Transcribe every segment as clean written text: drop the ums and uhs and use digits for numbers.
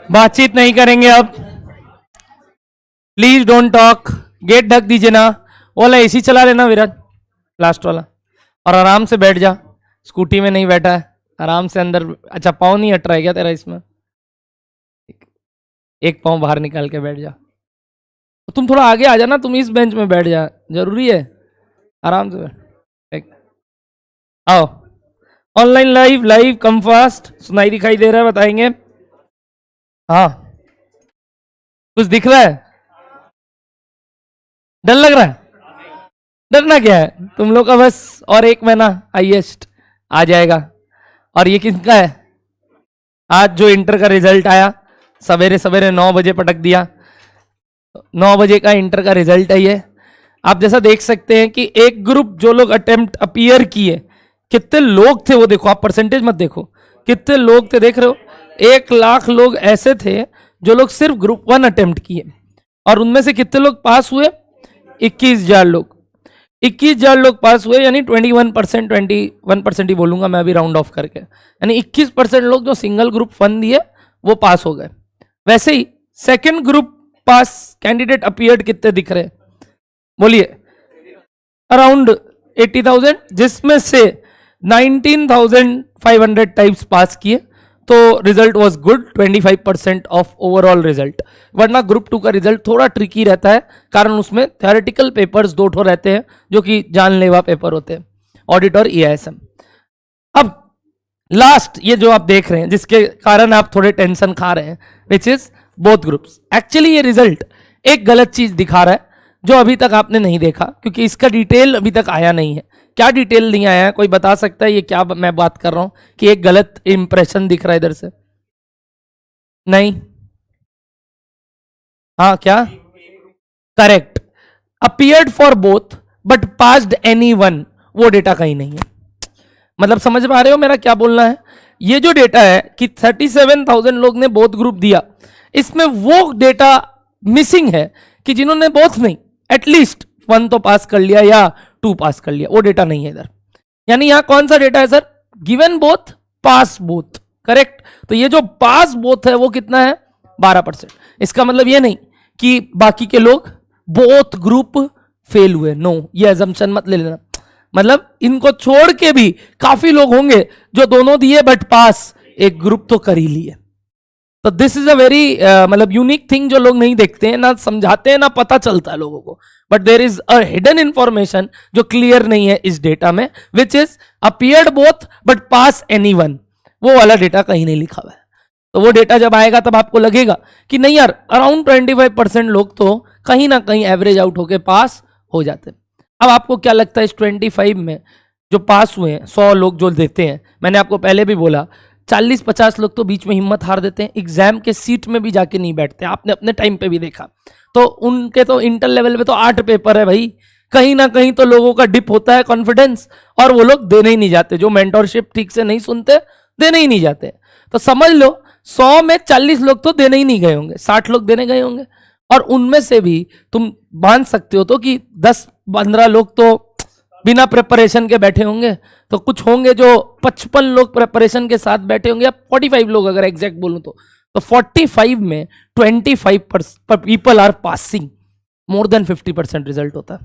बातचीत नहीं करेंगे अब, प्लीज डोंट टॉक। गेट ढक दीजिए ना, वाला एसी चला लेना विराज, लास्ट वाला, और आराम से बैठ जा। स्कूटी में नहीं बैठा है, आराम से अंदर। अच्छा, पाँव नहीं हट रहा है क्या तेरा इसमें? एक पाँव बाहर निकाल के बैठ जा। तो तुम थोड़ा आगे आ जाना, तुम इस बेंच में बैठ जा, जरूरी है? आराम से बैठ। आओ, online live, live come fast. सुनाई दिखाई दे रहा है? बताएंगे। हाँ, कुछ दिख रहा है? डर लग रहा है? डरना क्या है तुम लोग का? बस और 1 महीना हाईएस्ट आ जाएगा। और ये किसका है? आज जो इंटर का रिजल्ट आया, सवेरे सवेरे 9 बजे पटक दिया। 9 बजे का इंटर का रिजल्ट है ये। आप जैसा देख सकते हैं कि एक ग्रुप जो लोग अटेम्प्ट अपीयर किए, कितने लोग थे वो देखो। आप परसेंटेज मत देखो, कितने लोग थे देख रहे हो? 1 लाख लोग ऐसे थे जो लोग सिर्फ ग्रुप 1 अटेम्प्ट किए, और उनमें से कितने लोग पास हुए? 21,000 लोग। 21,000 लोग पास हुए, यानी 21%, 21% ही बोलूंगा मैं अभी राउंड ऑफ करके, यानी 21% लोग जो सिंगल ग्रुप 1 दिए वो पास हो गए। वैसे ही सेकंड ग्रुप पास कैंडिडेट अपीयर्ड कितने दिख रहे हैं? बोलिए। अराउंड 80,000, जिसमें से 19,500 टाइप्स पास किए, तो result was good, 25% of overall result. वरना ग्रुप 2 का रिजल्ट थोड़ा ट्रिकी रहता है, कारण उसमें थ्योरेटिकल पेपर्स 2 ठो रहते हैं जो कि जानलेवा पेपर होते हैं, ऑडिट और EISM। अब लास्ट ये जो आप देख रहे हैं, जिसके कारण आप थोड़े टेंशन खा रहे हैं, which is both groups. Actually ये रिजल्ट एक गलत चीज दिखा रहा है जो अभी तक आपने नहीं देखा, क्योंकि इसका डिटेल अभी तक आया नहीं है। क्या डिटेल नहीं आया है? कोई बता सकता है ये क्या मैं बात कर रहा हूं कि एक गलत इंप्रेशन दिख रहा है इधर से? नहीं? हाँ, क्या? Correct, appeared for both but passed any one, वो डेटा कहीं नहीं है। मतलब समझ पा रहे हो मेरा क्या बोलना है? ये जो डेटा है कि 37,000 लोग ने बोथ ग्रुप दिया, इसमें वो डेटा मिसिंग है कि जिन्होंने बोथ नहीं, एटलीस्ट 1 तो पास कर लिया या 2 पास कर लिया, वो डेटा नहीं है इधर। यानी यहां कौन सा डेटा है सर? गिवन बोथ, पास बोथ, करेक्ट। तो ये जो पास बोथ है वो कितना है? 12%। इसका मतलब ये नहीं कि बाकी के लोग बोथ ग्रुप फेल हुए, नो, ये अजम्पशन मत ले लेना। मतलब इनको छोड़ के भी काफी लोग होंगे जो दोनों दिए बट पास एक ग्रुप तो कर ही लिए। तो दिस इज अ वेरी मतलब यूनिक थिंग जो लोग नहीं देखते हैं, ना समझाते हैं, ना पता चलता है लोगों को। But there is a hidden information जो क्लियर नहीं है इस डेटा में, which is appeared both but pass anyone, वो वाला डेटा कहीं नहीं लिखा हुआ है। तो वो डेटा जब आएगा तब आपको लगेगा कि नहीं यार, अराउंड 25% लोग तो कहीं ना कहीं एवरेज आउट होके पास हो जाते हैं। अब आपको क्या लगता है इस 25 में जो पास हुए हैं, 100 लोग जो देते हैं, मैंने आपको पहले भी बोला 40-50 लोग तो बीच में हिम्मत हार देते हैं, एग्जाम के सीट में भी जाके नहीं बैठते, आपने अपने टाइम पे भी देखा। तो उनके तो इंटर लेवल पे तो 8 पेपर है भाई, कहीं ना कहीं तो लोगों का डिप होता है कॉन्फिडेंस, और वो लोग देने ही नहीं जाते। जो मेंटरशिप ठीक से नहीं सुनते, देने ही नहीं जाते। तो समझ लो 100 में 40 लोग तो देने ही नहीं गए होंगे, 60 लोग देने गए होंगे, और उनमें से भी तुम मान सकते हो तो कि 10-15 लोग तो बिना प्रिपरेशन के बैठे होंगे, तो कुछ होंगे जो 55 लोग प्रिपरेशन के साथ बैठे होंगे, या 45 लोग अगर एग्जैक्ट बोलूं तो 45 में 25 people are passing, more than 50% result होता है।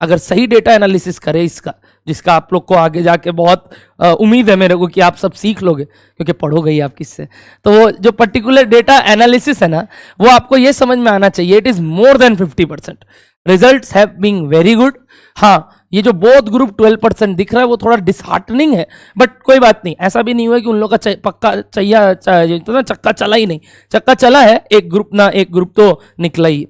अगर सही डेटा एनालिसिस करें इसका, जिसका आप लोग को आगे जाके बहुत उम्मीद है मेरे को कि आप सब सीख लोगे, क्योंकि पढ़ोगे ही आप किससे, तो वो जो पर्टिकुलर डेटा एनालिसिस है ना, वो आपको ये समझ में आना चाहिए, it is more than 50%। Results have been very good. हाँ, ये जो बोथ ग्रुप 12% दिख रहा है वो थोड़ा डिसहार्टनिंग है, बट कोई बात नहीं, ऐसा भी नहीं हुआ कि उन लोग का पक्का तो ना चक्का चला ही नहीं, चक्का चला है, एक ग्रुप ना एक ग्रुप तो निकला ही।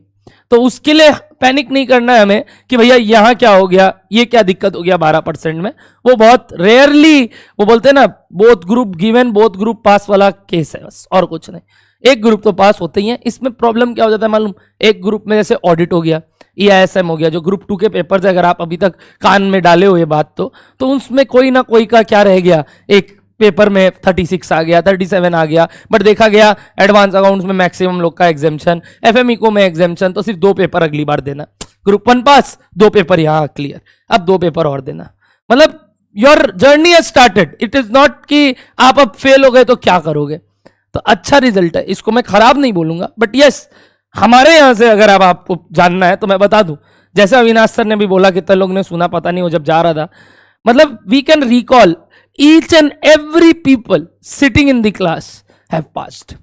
तो उसके लिए पैनिक नहीं करना है हमें कि भैया यहाँ क्या हो गया, ये क्या दिक्कत हो गया 12% में। वो बहुत रेयरली, वो बोलते हैं ना both group given both group pass वाला केस है, बस और कुछ नहीं। एक ग्रुप तो पास होते ही है। इसमें प्रॉब्लम क्या हो जाता है मालूम? एक ग्रुप में जैसे ऑडिट हो गया, EISM हो गया, जो ग्रुप 2 के पेपर अगर आप अभी तक कान में डाले हो ये बात, तो उसमें कोई ना कोई का क्या रह गया, एक पेपर में 36 आ गया, 37 आ गया, बट देखा गया एडवांस अकाउंट्स में मैक्सिमम लोग का एग्जेम्पशन, FMECO में एग्जेम्पशन, तो सिर्फ 2 पेपर अगली बार देना। ग्रुप 1 पास, 2 पेपर यहाँ क्लियर, अब 2 पेपर और देना। मतलब your journey has started, it is not कि आप अब फेल हो गए तो क्या करोगे। तो अच्छा रिजल्ट है, इसको मैं खराब नहीं बोलूंगा, बट यस हमारे यहां से अगर अब आपको जानना है तो मैं बता दूं, जैसे अविनाश सर ने भी बोला, कितने लोग ने सुना पता नहीं, वो जब जा रहा था, मतलब we can recall each and every people sitting in the class have passed.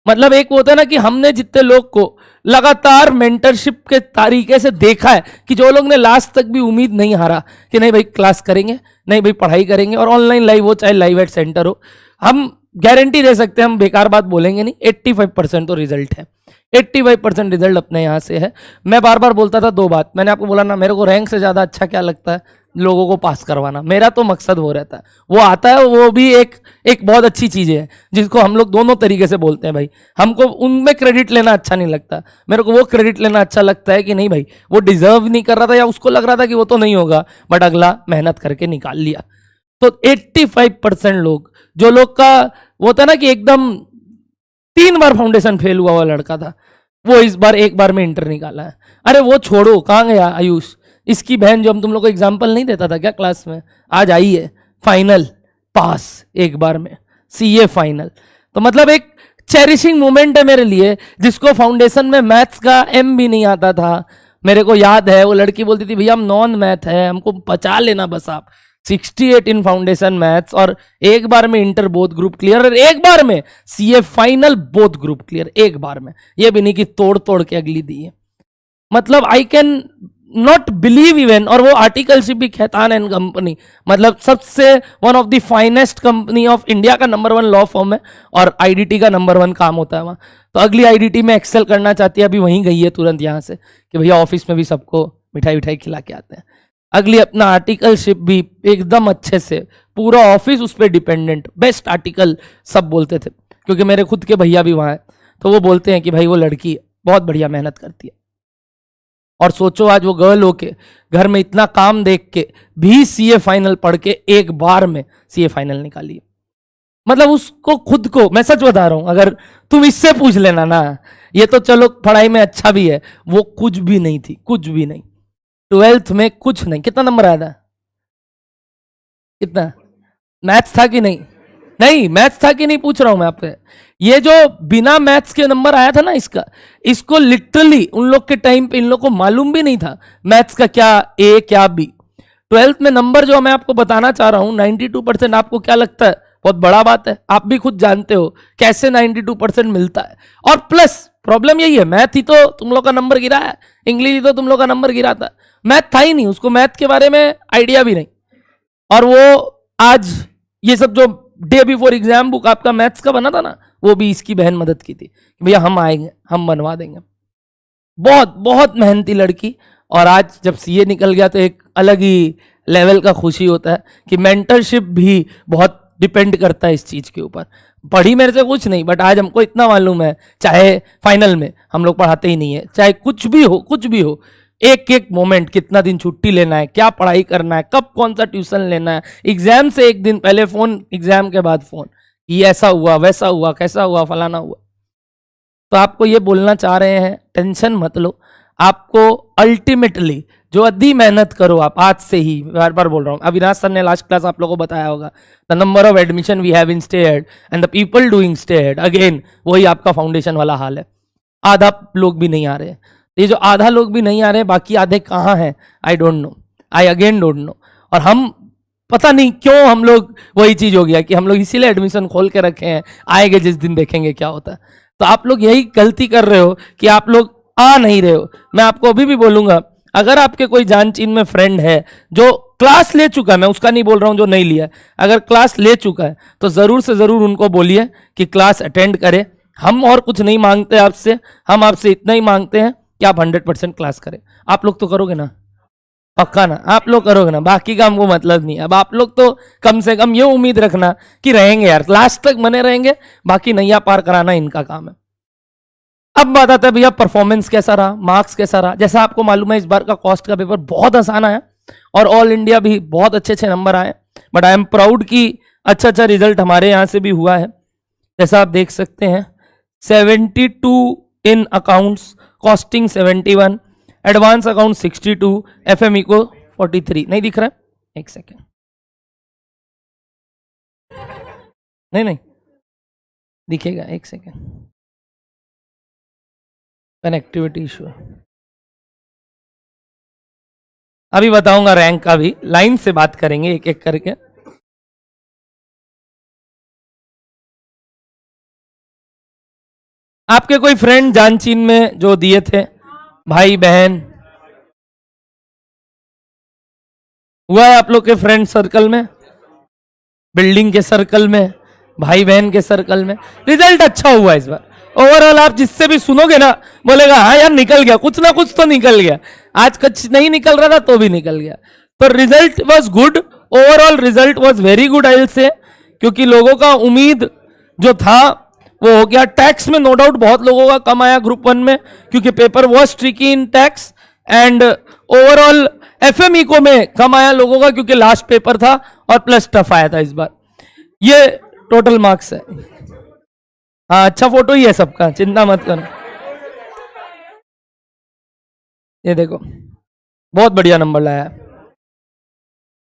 मतलब एक होता है ना कि हमने जितने लोग को लगातार मेंटरशिप के तरीके से देखा है कि जो लोग ने लास्ट तक भी उम्मीद नहीं हारा कि नहीं भाई क्लास करेंगे, नहीं भाई पढ़ाई करेंगे, और ऑनलाइन लाइव हो चाहे लाइव एट सेंटर हो, हम गारंटी दे सकते हैं, हम बेकार बात बोलेंगे नहीं, 85% तो रिजल्ट है, 85% रिजल्ट अपने यहाँ से है। मैं बार बार बोलता था दो बात, मैंने आपको बोला ना, मेरे को रैंक से ज़्यादा अच्छा क्या लगता है, लोगों को पास करवाना, मेरा तो मकसद वो रहता है। वो आता है, वो भी एक बहुत अच्छी चीज़ है जिसको हम लोग दोनों तरीके से बोलते हैं भाई, हमको उनमें क्रेडिट लेना अच्छा नहीं लगता, मेरे को वो क्रेडिट लेना अच्छा लगता है कि नहीं भाई वो डिजर्व नहीं कर रहा था, या उसको लग रहा था कि वो तो नहीं होगा, बट अगला मेहनत करके निकाल लिया। तो 85% लोग, जो लोग का वो होता है ना कि एकदम 3 बार फाउंडेशन फेल हुआ हुआ लड़का था, वो इस बार एक बार में इंटर निकाला है। अरे वो छोड़ो, कहाँ गया आयुष, इसकी बहन जो हम तुम लोग को एग्जाम्पल नहीं देता था क्या क्लास में, आज आई है फाइनल पास एक बार में, सीए फाइनल। तो मतलब एक चेरिशिंग मोमेंट है मेरे लिए, जिसको फाउंडेशन में मैथ्स का एम भी नहीं आता था। मेरे को याद है वो लड़की बोलती थी भैया हम नॉन मैथ है, हमको बचा लेना बस आप। 68 इन फाउंडेशन मैथ्स, और एक बार में इंटर बोथ ग्रुप क्लियर, और एक बार में CA final both group clear, एक बार में, ये भी नहीं कि तोड़ तोड़ के अगली दी है। मतलब I can not believe even, और वो आर्टिकलशिप भी खैतान एंड कंपनी, मतलब सबसे one of the finest company of India का नंबर 1 लॉ फॉर्म है, और आईडीटी का नंबर 1 काम होता है वहाँ। तो अगली आईडीटी में एक्सेल करना चाहती है, अभी वहीं गई है तुरंत यहाँ से कि भैया ऑफिस में भी सबको मिठाई विठाई खिला के आते हैं। अगली अपना आर्टिकलशिप भी एकदम अच्छे से, पूरा ऑफिस उस पर डिपेंडेंट, बेस्ट आर्टिकल सब बोलते थे, क्योंकि मेरे खुद के भैया भी वहाँ हैं, तो वो बोलते हैं कि भाई वो लड़की बहुत बढ़िया मेहनत करती है। और सोचो आज वो गर्ल होके घर में इतना काम देख के भी सीए फाइनल पढ़ के एक बार में सीए फाइनल निकाली। मतलब उसको खुद को, मैं सच बता रहा हूं, अगर तुम इससे पूछ लेना ना, ये तो चलो पढ़ाई में अच्छा भी है, वो कुछ भी नहीं थी, कुछ भी नहीं, 12th में कुछ नहीं। कितना नंबर आया था, कितना मैथ्स था कि नहीं, नहीं मैथ्स था कि नहीं पूछ रहा हूं मैं आपसे। ये जो बिना मैथ्स के नंबर आया था ना इसका, इसको लिटरली उन लोग के टाइम पे इन लोग को मालूम भी नहीं था मैथ्स का क्या ए क्या बी। 12th में नंबर जो मैं आपको बताना चाह रहा हूं 92%, आपको क्या लगता है बहुत बड़ा बात है, आप भी खुद जानते हो कैसे 92% मिलता है। और प्लस प्रॉब्लम यही है, मैथ ही तो तुम लोग का नंबर गिरा है, इंग्लिश ही तो तुम लोग का नंबर गिरा था, मैथ था ही नहीं, उसको मैथ के बारे में आइडिया भी नहीं। और वो आज ये सब जो डे बिफोर एग्जाम बुक आपका मैथ्स का बना था ना, वो भी इसकी बहन मदद की थी, भैया हम आएंगे हम बनवा देंगे। बहुत बहुत मेहनती लड़की। और आज जब सीए निकल गया तो एक अलग ही लेवल का खुशी होता है कि मेंटरशिप भी बहुत डिपेंड करता है इस चीज के ऊपर। पढ़ी मेरे से कुछ नहीं, बट आज हमको इतना मालूम है, चाहे फाइनल में हम लोग पढ़ाते ही नहीं है, चाहे कुछ भी हो कुछ भी हो, एक एक मोमेंट, कितना दिन छुट्टी लेना है, क्या पढ़ाई करना है, कब कौन सा ट्यूशन लेना है, एग्जाम से एक दिन पहले फोन, एग्जाम के बाद फोन, ये ऐसा हुआ वैसा हुआ कैसा हुआ फलाना हुआ। तो आपको ये बोलना चाह रहे हैं टेंशन मत लो, आपको अल्टीमेटली जो अद्धी मेहनत करो आप आज से ही, बार बार बोल रहा हूँ, अविनाश सर ने लास्ट क्लास आप लोगों को बताया होगा, the number of admission we have in stay ed and the people doing stay ed, again वही आपका फाउंडेशन वाला हाल है, आधा लोग भी नहीं आ रहे हैं। ये जो आधा लोग भी नहीं आ रहे हैं, बाकी आधे कहाँ हैं I don't know, I again don't know. और हम पता नहीं क्यों हम लोग, वही चीज हो गया कि हम लोग इसीलिए एडमिशन खोल के रखे हैं, आएंगे जिस दिन देखेंगे क्या होता है। तो आप लोग यही गलती कर रहे हो कि आप लोग आ नहीं रहे हो। मैं आपको अभी भी बोलूंगा, अगर आपके कोई जान चीन में फ्रेंड है जो क्लास ले चुका है, मैं उसका नहीं बोल रहा हूं जो नहीं लिया, अगर क्लास ले चुका है तो जरूर से जरूर उनको बोलिए कि क्लास अटेंड करे। हम और कुछ नहीं मांगते आपसे, हम आपसे इतना ही मांगते हैं कि आप 100% क्लास करें। आप लोग तो करोगे ना, पक्का ना, आप लोग करोगे ना, बाकी का हमको मतलब नहीं। अब आप लोग तो कम से कम ये उम्मीद रखना कि रहेंगे यार, लास्ट तक बने रहेंगे, बाकी नैया पार कराना इनका काम है। अब बात आता है भैया परफॉर्मेंस कैसा रहा, मार्क्स कैसा रहा। जैसा आपको मालूम है इस बार का कॉस्ट का पेपर बहुत आसान आया और ऑल इंडिया भी बहुत अच्छे अच्छे नंबर आए, बट आई एम प्राउड कि अच्छा अच्छा रिजल्ट हमारे यहाँ से भी हुआ है। जैसा आप देख सकते हैं 72 in accounts, costing 71, advance account 62, FME को 43। नहीं दिख रहा है, एक सेकेंड, नहीं नहीं दिखेगा, एक सेकेंड, कनेक्टिविटी इशू है। अभी बताऊंगा रैंक का भी, लाइन से बात करेंगे एक एक करके। आपके कोई फ्रेंड जानचीन में जो दिए थे, भाई बहन, हुआ है आप लोग के फ्रेंड सर्कल में, बिल्डिंग के सर्कल में, भाई बहन के सर्कल में? रिजल्ट अच्छा हुआ इस बार। ओवरऑल आप जिससे भी सुनोगे ना बोलेगा हाँ यार निकल गया, कुछ ना कुछ तो निकल गया, आज कुछ नहीं निकल रहा था तो भी निकल गया। तो result was good, overall result was very good I will say, क्योंकि लोगों का उम्मीद जो था वो हो गया। टैक्स में नो डाउट बहुत लोगों का कम आया ग्रुप 1 में, क्योंकि paper was tricky in tax, and overall FM eco में कम आया लोगों का, क्योंकि लास्ट पेपर था और प्लस टफ आया था इस बार। ये टोटल मार्क्स है। हाँ अच्छा फोटो ही है सबका, चिंता मत करो। ये देखो बहुत बढ़िया नंबर लाया है,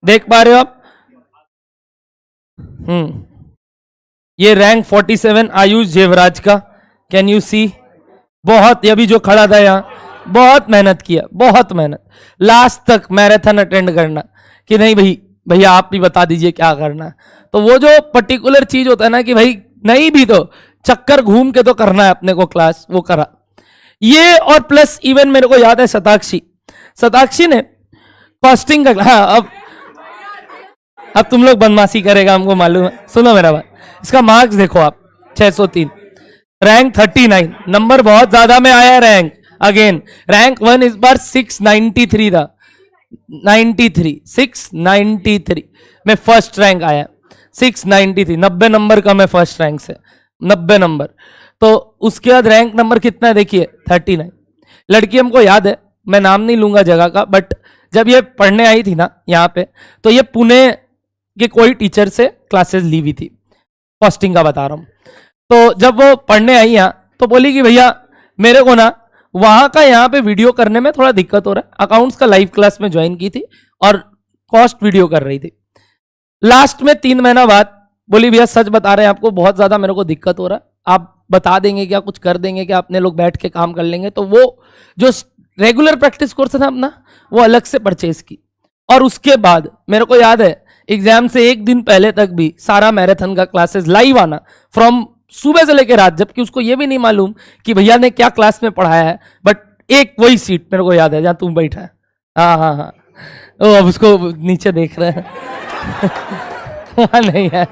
देख पा रहे हो आप? ये रैंक 47 आयुष जेवराज का, कैन यू सी? बहुत, अभी जो खड़ा था यहाँ बहुत मेहनत किया, बहुत मेहनत, लास्ट तक मैराथन अटेंड करना कि नहीं भाई भैया आप भी बता दीजिए क्या करना है। तो वो जो पर्टिकुलर चीज होता है ना कि भाई नहीं भी तो चक्कर घूम के तो करना है अपने को क्लास, वो करा ये। और प्लस इवन मेरे को याद है शताक्षी ने कॉस्टिंग का, हाँ अब तुम लोग बदमाशी करेगा हमको मालूम है, सुनो मेरा बात। इसका मार्क्स देखो आप, 603, रैंक 39, नंबर बहुत ज्यादा में आया रैंक। अगेन रैंक 1 इस बार 693 था, 693 में फर्स्ट रैंक आया, 693, 90 नंबर का मैं फर्स्ट रैंक से, 90 नंबर। तो उसके बाद रैंक नंबर कितना है देखिए, 39। लड़की हमको याद है, मैं नाम नहीं लूंगा जगह का, बट जब ये पढ़ने आई थी ना यहाँ पे, तो ये पुणे के कोई टीचर से क्लासेस ली हुई थी, कॉस्टिंग का बता रहा हूँ। तो जब वो पढ़ने आई यहाँ तो बोली कि भैया मेरे को ना वहां का यहाँ पे वीडियो करने में थोड़ा दिक्कत हो रहा है। अकाउंट्स का लाइव क्लास में ज्वाइन की थी और कॉस्ट वीडियो कर रही थी। लास्ट में 3 महीना बाद बोली भैया सच बता रहे हैं आपको, बहुत ज्यादा मेरे को दिक्कत हो रहा है, आप बता देंगे क्या, कुछ कर देंगे क्या, अपने लोग बैठ के काम कर लेंगे। तो वो जो रेगुलर प्रैक्टिस कोर्स था अपना, वो अलग से परचेज की। और उसके बाद मेरे को याद है एग्जाम से एक दिन पहले तक भी सारा मैराथन का क्लासेस लाइव आना, फ्रॉम सुबह से लेकर रात, जबकि उसको ये भी नहीं मालूम कि भैया ने क्या क्लास में पढ़ाया है। बट एक वही सीट मेरे को याद है जहां तुम बैठा है, हाँ, ओ अब उसको नीचे देख रहे हैं वहां नहीं है,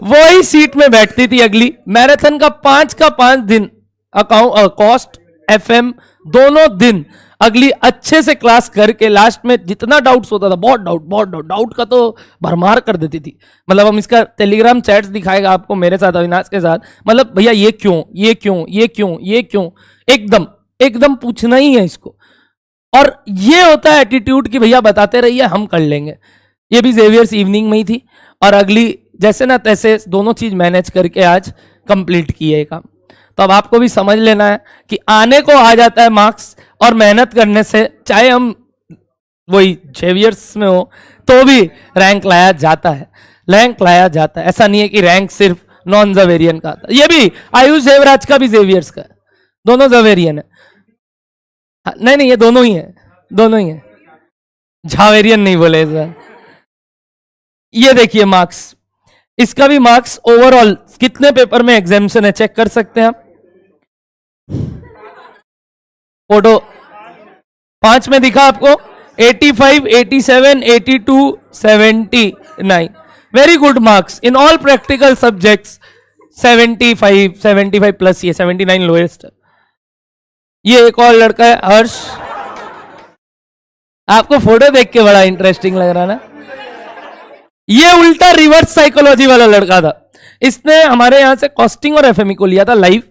वही सीट में बैठती थी। अगली मैराथन का 5 दिन अकाउंट कॉस्ट एफएम दोनों दिन अगली अच्छे से क्लास करके लास्ट में जितना डाउट्स होता था, बहुत डाउट का तो भरमार कर देती थी। मतलब हम इसका टेलीग्राम चैट्स दिखाएगा आपको मेरे साथ, अविनाश के साथ, मतलब भैया ये क्यों, एकदम पूछना ही है इसको। और ये होता है एटीट्यूड कि भैया बताते रहिए हम कर लेंगे। ये भी जेवियर्स इवनिंग में ही थी और अगली जैसे ना तैसे दोनों चीज मैनेज करके आज कंप्लीट किए काम। तो अब आपको भी समझ लेना है कि आने को आ जाता है मार्क्स, और मेहनत करने से चाहे हम वही जेवियर्स में हो तो भी रैंक लाया जाता है, ऐसा नहीं है कि रैंक सिर्फ नॉन जवेरियन का आता। ये भी आयुष जेवराज का भी जेवियर्स का, दोनों जवेरियन है। नहीं ये दोनों ही है, झावेरियन नहीं बोले इस बार। ये देखिए मार्क्स, इसका भी मार्क्स ओवरऑल कितने पेपर में एग्जामिनेशन है चेक कर सकते हैं आप। फोटो 5 में दिखा आपको 85, 87, 82, 79, very good marks in all practical subjects. 75 plus, ये 79 लोएस्ट है। ये एक और लड़का है हर्ष, आपको फोटो देख के बड़ा इंटरेस्टिंग लग रहा ना, ये उल्टा रिवर्स साइकोलॉजी वाला लड़का था। इसने हमारे यहां से कॉस्टिंग और एफएमई को लिया था लाइव,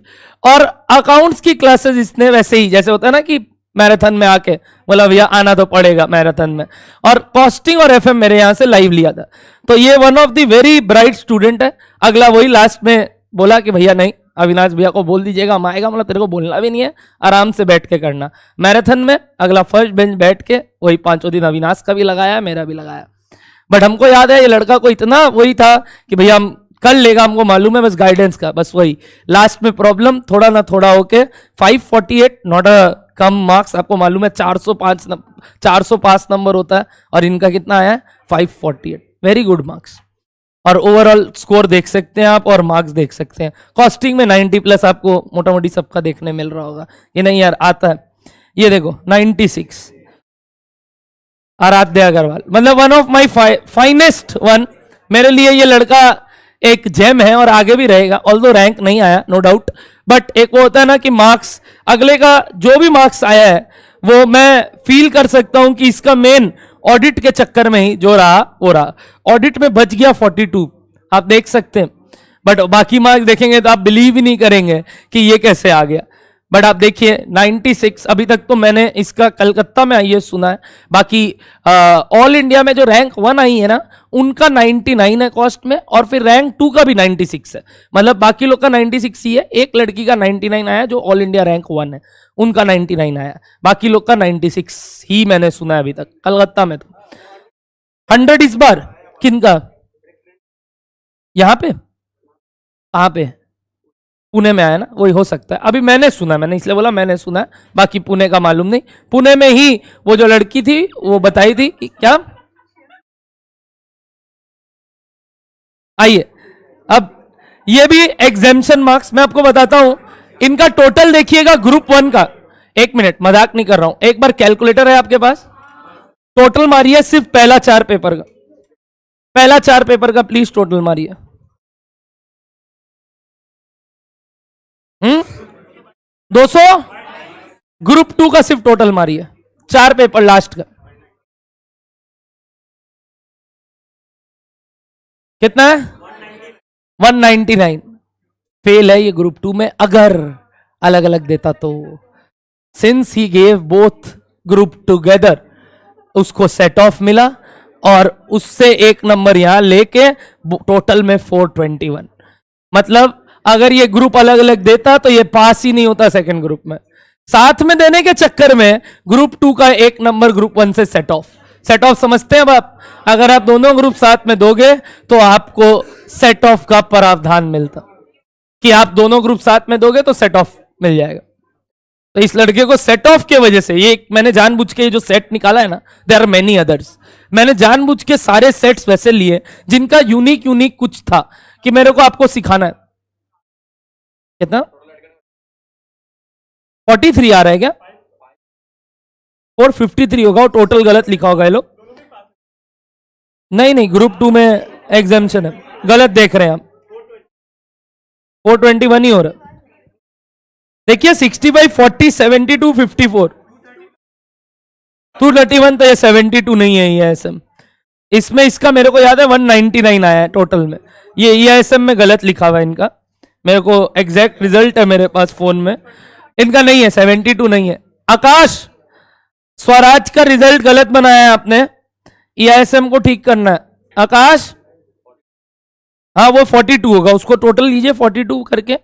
और अकाउंट्स की क्लासेस इसने वैसे ही जैसे होता है ना कि मैराथन में आके बोला भैया आना तो पड़ेगा मैराथन में, और कॉस्टिंग और एफएम मेरे यहां से लाइव लिया था। तो ये one of the very bright student है। अगला वही लास्ट में बोला कि भैया नहीं, अविनाश भैया को बोल दीजिएगा हम आएगा, मतलब तेरे को बोलना भी नहीं है, आराम से बैठ के करना मैराथन में। अगला फर्स्ट बेंच बैठ के वही 5 दिन अविनाश का भी लगाया, मेरा भी लगाया। बट हमको याद है ये लड़का को इतना वही था कि भैया हम कर लेगा, हमको मालूम है, बस गाइडेंस का, बस वही लास्ट में प्रॉब्लम थोड़ा ना थोड़ा होके 548 नॉट अ कम मार्क्स। आपको मालूम है 405 नंबर होता है और इनका कितना आया है 548, वेरी गुड मार्क्स। और ओवरऑल स्कोर देख सकते हैं आप और मार्क्स देख सकते हैं। कॉस्टिंग में 90 प्लस आपको मोटा मोटी सबका देखने मिल रहा होगा, ये नहीं यार आता है। ये देखो 96 आराध्य अग्रवाल, मतलब one of my finest one. मेरे लिए ये लड़का एक जेम है और आगे भी रहेगा, ऑल्दो रैंक नहीं आया नो डाउट, बट एक वो होता है ना कि मार्क्स अगले का जो भी मार्क्स आया है वो मैं फील कर सकता हूं कि इसका मेन ऑडिट के चक्कर में ही जो रहा वो रहा। ऑडिट में बच गया 42, आप देख सकते हैं, बट बाकी मार्क्स देखेंगे तो आप बिलीव ही नहीं करेंगे कि ये कैसे आ गया। बट आप देखिए 96, अभी तक तो मैंने इसका कलकत्ता में आईएएस सुना है, बाकी ऑल इंडिया में जो रैंक 1 आई है ना उनका 99 है कॉस्ट में, और फिर रैंक 2 का भी 96 है, मतलब बाकी लोग का 96 ही है, एक लड़की का 99 आया जो ऑल इंडिया रैंक 1 है, उनका 99 आया, बाकी लोग का 96 ही मैंने सुना है अभी तक कलकत्ता में। तो 100 इस बार किनका, यहां पे कहां पे, पुणे में आया ना, वही हो सकता है, अभी मैंने सुना, मैंने इसलिए बोला मैंने सुना है, बाकी पुणे का मालूम नहीं। पुणे में ही वो जो लड़की थी वो बताई थी कि क्या, आइए अब ये भी एग्जेम्पशन मार्क्स मैं आपको बताता हूं। इनका टोटल देखिएगा ग्रुप 1 का, एक मिनट मजाक नहीं कर रहा हूं, एक बार कैलकुलेटर है आपके पास, टोटल मारिए सिर्फ पहला 4 पेपर का, पहला 4 पेपर का प्लीज टोटल मारिए। 200, ग्रुप 2 का सिर्फ टोटल मारिए, 4 पेपर लास्ट का कितना है 199, फेल है ये ग्रुप 2 में, अगर अलग अलग देता तो। Since he gave both group together उसको सेट ऑफ मिला और उससे एक नंबर यहां लेके टोटल में 421, मतलब अगर ये ग्रुप अलग अलग देता तो ये पास ही नहीं होता सेकंड ग्रुप में। साथ में देने के चक्कर में ग्रुप 2 का एक नंबर ग्रुप 1 से सेट ऑफ, सेट ऑफ समझते हैं अब आप, अगर आप दोनों ग्रुप साथ में दोगे तो आपको सेट ऑफ का प्रावधान मिलता, कि आप दोनों ग्रुप साथ में दोगे तो सेट ऑफ मिल जाएगा। तो इस लड़के को सेट ऑफ के वजह से, ये मैंने जानबूझ के जो सेट निकाला है ना, देयर आर मेनी अदर्स, मैंने जानबूझ के सारे सेट्स वैसे लिए जिनका यूनिक यूनिक कुछ था कि मेरे को आपको सिखाना है। कितना 43 आ रहा है क्या, 453 होगा, वो टोटल गलत लिखा होगा ये लोग, नहीं नहीं ग्रुप 2 में एग्जामिशन है, गलत देख रहे हैं आप, 421 ही हो रहा है। देखिए 65, 40, 72, 54, 231 तो ये 72 नहीं है EISM, इसमें इसका मेरे को याद है 199 आया है टोटल में, ये EISM में गलत लिखा हुआ है इनका, मेरे को एग्जैक्ट रिजल्ट है मेरे पास फोन में, इनका नहीं है 72 नहीं है। आकाश, स्वराज का रिजल्ट गलत बनाया है आपने, EISM को ठीक करना है आकाश, हाँ वो 42 होगा, उसको टोटल लीजिए 42 करके,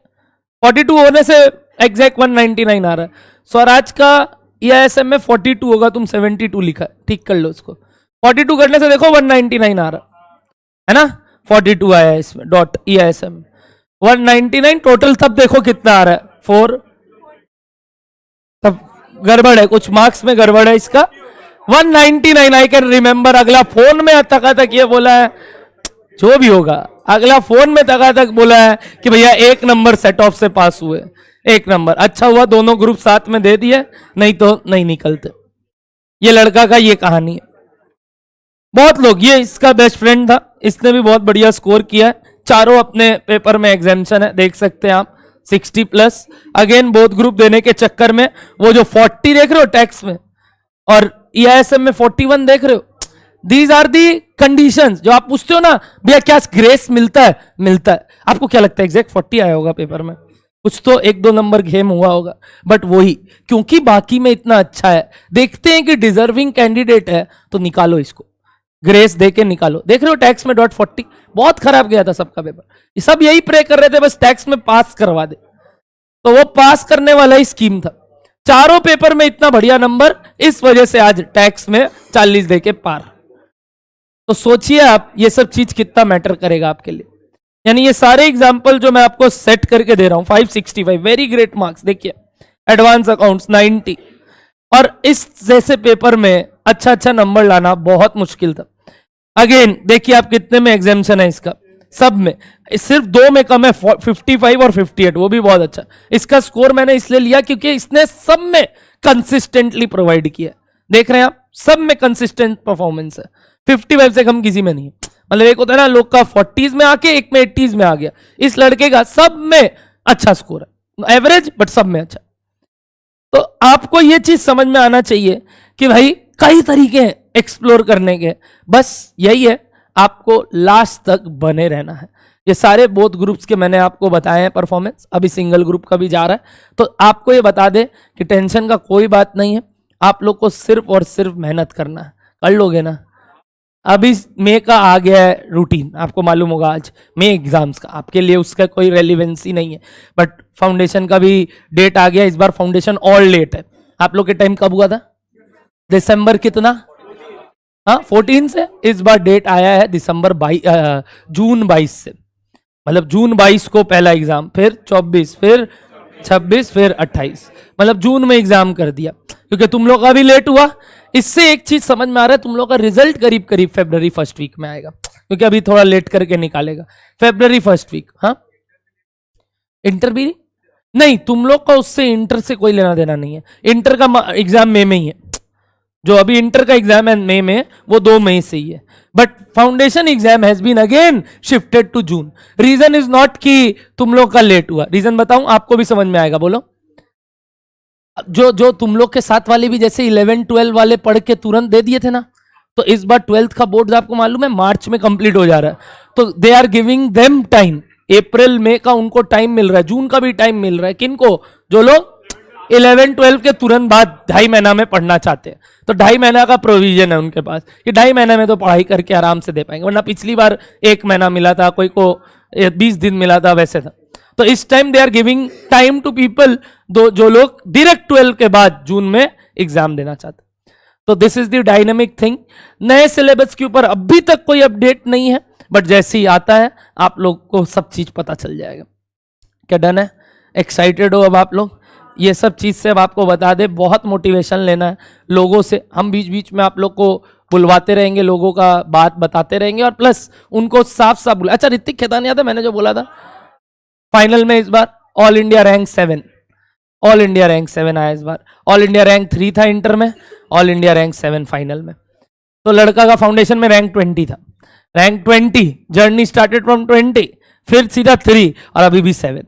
42 होने से एग्जैक्ट 199 आ रहा है। स्वराज का EISM में 42 होगा, तुम 72 लिखा है, ठीक कर लो उसको, 42 करने से देखो 199 आ रहा है ना, 42 आया है इसमें डॉट EISM 199 टोटल, तब देखो कितना आ रहा है 4, तब गड़बड़ है, कुछ मार्क्स में गड़बड़ है इसका, 199 आई कैन रिमेंबर। अगला फोन में तक ये बोला है, जो भी होगा अगला फोन में तक बोला है कि भैया एक नंबर सेट ऑफ से पास हुए, एक नंबर, अच्छा हुआ दोनों ग्रुप साथ में दे दिए, नहीं तो नहीं निकलते। ये लड़का का ये कहानी है, बहुत लोग, ये इसका बेस्ट फ्रेंड था, इसने भी बहुत बढ़िया स्कोर किया है, चारों अपने पेपर में एग्जामिशन है, देख सकते हैं आप 60 प्लस, अगेन बोथ ग्रुप देने के चक्कर में वो जो 40 देख रहे हो टैक्स में और EISM में 41 देख रहे हो, दीज आर दी कंडीशंस। जो आप पूछते हो ना भैया क्या ग्रेस मिलता है, मिलता है, आपको क्या लगता है एग्जैक्ट 40 आया होगा पेपर में, कुछ तो 1-2 नंबर गेम हुआ होगा, बट वही क्योंकि बाकी में इतना अच्छा है, देखते हैं कि डिजर्विंग कैंडिडेट है तो निकालो इसको, ग्रेस दे के निकालो। देख रहे हो टैक्स में .40 बहुत खराब गया था सबका पेपर, ये सब यही प्रे कर रहे थे बस टैक्स में पास करवा दे, तो वो पास करने वाला ही स्कीम था, चारों पेपर में इतना बढ़िया नंबर, इस वजह से आज टैक्स में 40 दे के पार। तो सोचिए आप ये सब चीज कितना मैटर करेगा आपके लिए। यानी ये सारे एग्जाम्पल जो मैं आपको सेट करके दे रहा हूं, 565 वेरी ग्रेट मार्क्स। देखिए एडवांस अकाउंट्स 90, और इस जैसे पेपर में अच्छा अच्छा नंबर लाना बहुत मुश्किल था। अगेन देखिए आप कितने में एग्जामेशन है इसका, सब में, सिर्फ 2 में कम है, 55 और 58, वो भी बहुत अच्छा। इसका स्कोर मैंने इसलिए लिया क्योंकि इसने सब में कंसिस्टेंटली प्रोवाइड किया। देख रहे हैं आप, सब में कंसिस्टेंट परफॉर्मेंस है, 55 से कम किसी में नहीं है। मतलब एक होता है ना लोग का 40s में आके एक में 80s में आ गया, इस लड़के का सब में अच्छा स्कोर है, एवरेज बट सब में अच्छा। तो आपको यह चीज समझ में आना चाहिए कि भाई कई तरीके हैं एक्सप्लोर करने के, बस यही है आपको लास्ट तक बने रहना है। ये सारे बोथ ग्रुप्स के मैंने आपको बताए हैं परफॉर्मेंस, अभी सिंगल ग्रुप का भी जा रहा है। तो आपको ये बता दे कि टेंशन का कोई बात नहीं है, आप लोग को सिर्फ और सिर्फ मेहनत करना है, कर लोगे ना। अभी मई का आ गया है रूटीन, आपको मालूम होगा आज मई एग्जाम्स का, आपके लिए उसका कोई रेलिवेंसी नहीं है, बट फाउंडेशन का भी डेट आ गया। इस बार फाउंडेशन और लेट है। आप लोग के टाइम कब हुआ था? दिसंबर कितना? हाँ 14 से। इस बार डेट आया है दिसंबर जून 22 से, मतलब जून 22 को पहला एग्जाम, फिर 24, फिर 26, फिर 28, मतलब जून में एग्जाम कर दिया क्योंकि तुम लोग का भी लेट हुआ। इससे एक चीज समझ में आ रहा है, तुम लोग का रिजल्ट करीब करीब फरवरी फर्स्ट वीक में आएगा, क्योंकि अभी थोड़ा लेट करके निकालेगा, फरवरी फर्स्ट वीक। हाँ इंटर भी नहीं, तुम लोग का उससे इंटर से कोई लेना देना नहीं है। इंटर का एग्जाम मई में ही है, जो अभी इंटर का एग्जाम है मई में, वो 2 मई से ही है। But foundation exam has been again shifted to June. Reason is not कि तुम लोग का लेट हुआ, रीजन बताऊं आपको भी समझ में आएगा, बोलो। जो तुम लोग के साथ वाले भी जैसे 11 12 वाले पढ़ के तुरंत दे दिए थे ना, तो इस बार 12th का बोर्ड आपको मालूम है मार्च में कंप्लीट हो जा रहा है, तो they are giving them time. अप्रैल मई का उनको टाइम मिल रहा है, जून का भी टाइम मिल रहा है। किनको? जो लोग 11 12 के तुरंत बाद 2.5 महीना में पढ़ना चाहते हैं, तो 2.5 महीना का प्रोविजन है उनके पास कि 2.5 महीने में तो पढ़ाई करके आराम से दे पाएंगे। वरना पिछली बार 1 महीना मिला था, कोई को 20 दिन मिला था, वैसे था। तो इस time they are giving time to people जो लोग डायरेक्ट 12 के बाद जून में एग्जाम देना चाहते हैं। तो this is the dynamic thing. नए सिलेबस के ऊपर अभी तक कोई अपडेट नहीं है, बट जैसे ही आता है आप लोग को सब चीज पता चल जाएगा। क्या डन है? एक्साइटेड हो अब आप लोग? ये सब चीज से अब आपको बता दे, बहुत मोटिवेशन लेना है लोगों से। हम बीच बीच में आप लोग को बुलवाते रहेंगे, लोगों का बात बताते रहेंगे, और प्लस उनको साफ साफ बुला। अच्छा ऋतिक खेतान याद है मैंने जो बोला था फाइनल में, इस बार all India rank 7, all India rank 7 आया इस बार। ऑल इंडिया रैंक 3 था इंटर में, ऑल इंडिया रैंक 7 फाइनल में। तो लड़का का फाउंडेशन में रैंक 20 था, रैंक 20, जर्नी स्टार्टेड फ्रॉम 20, फिर सीधा 3 और अभी भी 7,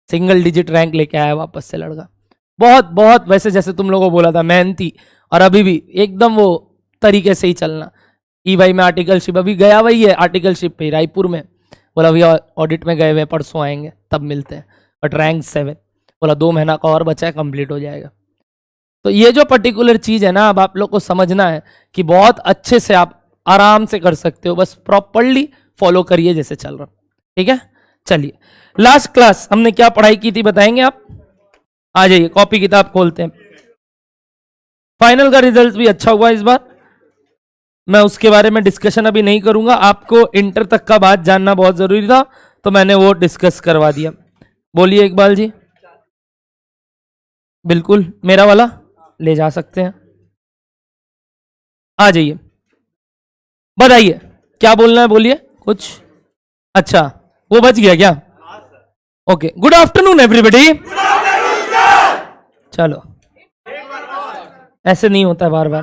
सिंगल डिजिट रैंक लेके आया वापस से लड़का। बहुत बहुत वैसे जैसे तुम लोगों को बोला था मेहनती, और अभी भी एकदम वो तरीके से ही चलना। ईवाई में आर्टिकलशिप अभी गया, वही है आर्टिकलशिप पे रायपुर में, बोला अभी ऑडिट में गए हुए, परसों आएंगे तब मिलते हैं। बट रैंक 7, बोला 2 महीना का और बचा है, कंप्लीट हो जाएगा। तो ये जो पर्टिकुलर चीज है ना, अब आप लोग को समझना है कि बहुत अच्छे से आप आराम से कर सकते हो, बस प्रॉपरली फॉलो करिए जैसे चल रहा। ठीक है, चलिए लास्ट क्लास हमने क्या पढ़ाई की थी बताएंगे आप? आ जाइए, कॉपी किताब खोलते हैं। फाइनल का रिजल्ट भी अच्छा हुआ इस बार, मैं उसके बारे में डिस्कशन अभी नहीं करूंगा। आपको इंटर तक का बात जानना बहुत जरूरी था, तो मैंने वो डिस्कस करवा दिया। बोलिए इकबाल जी। बिल्कुल, मेरा वाला ले जा सकते हैं। आ जाइए, बताइए क्या बोलना है, बोलिए कुछ। अच्छा वो बच गया क्या? Okay, good afternoon everybody. चलो, ऐसे नहीं होता है, बार बार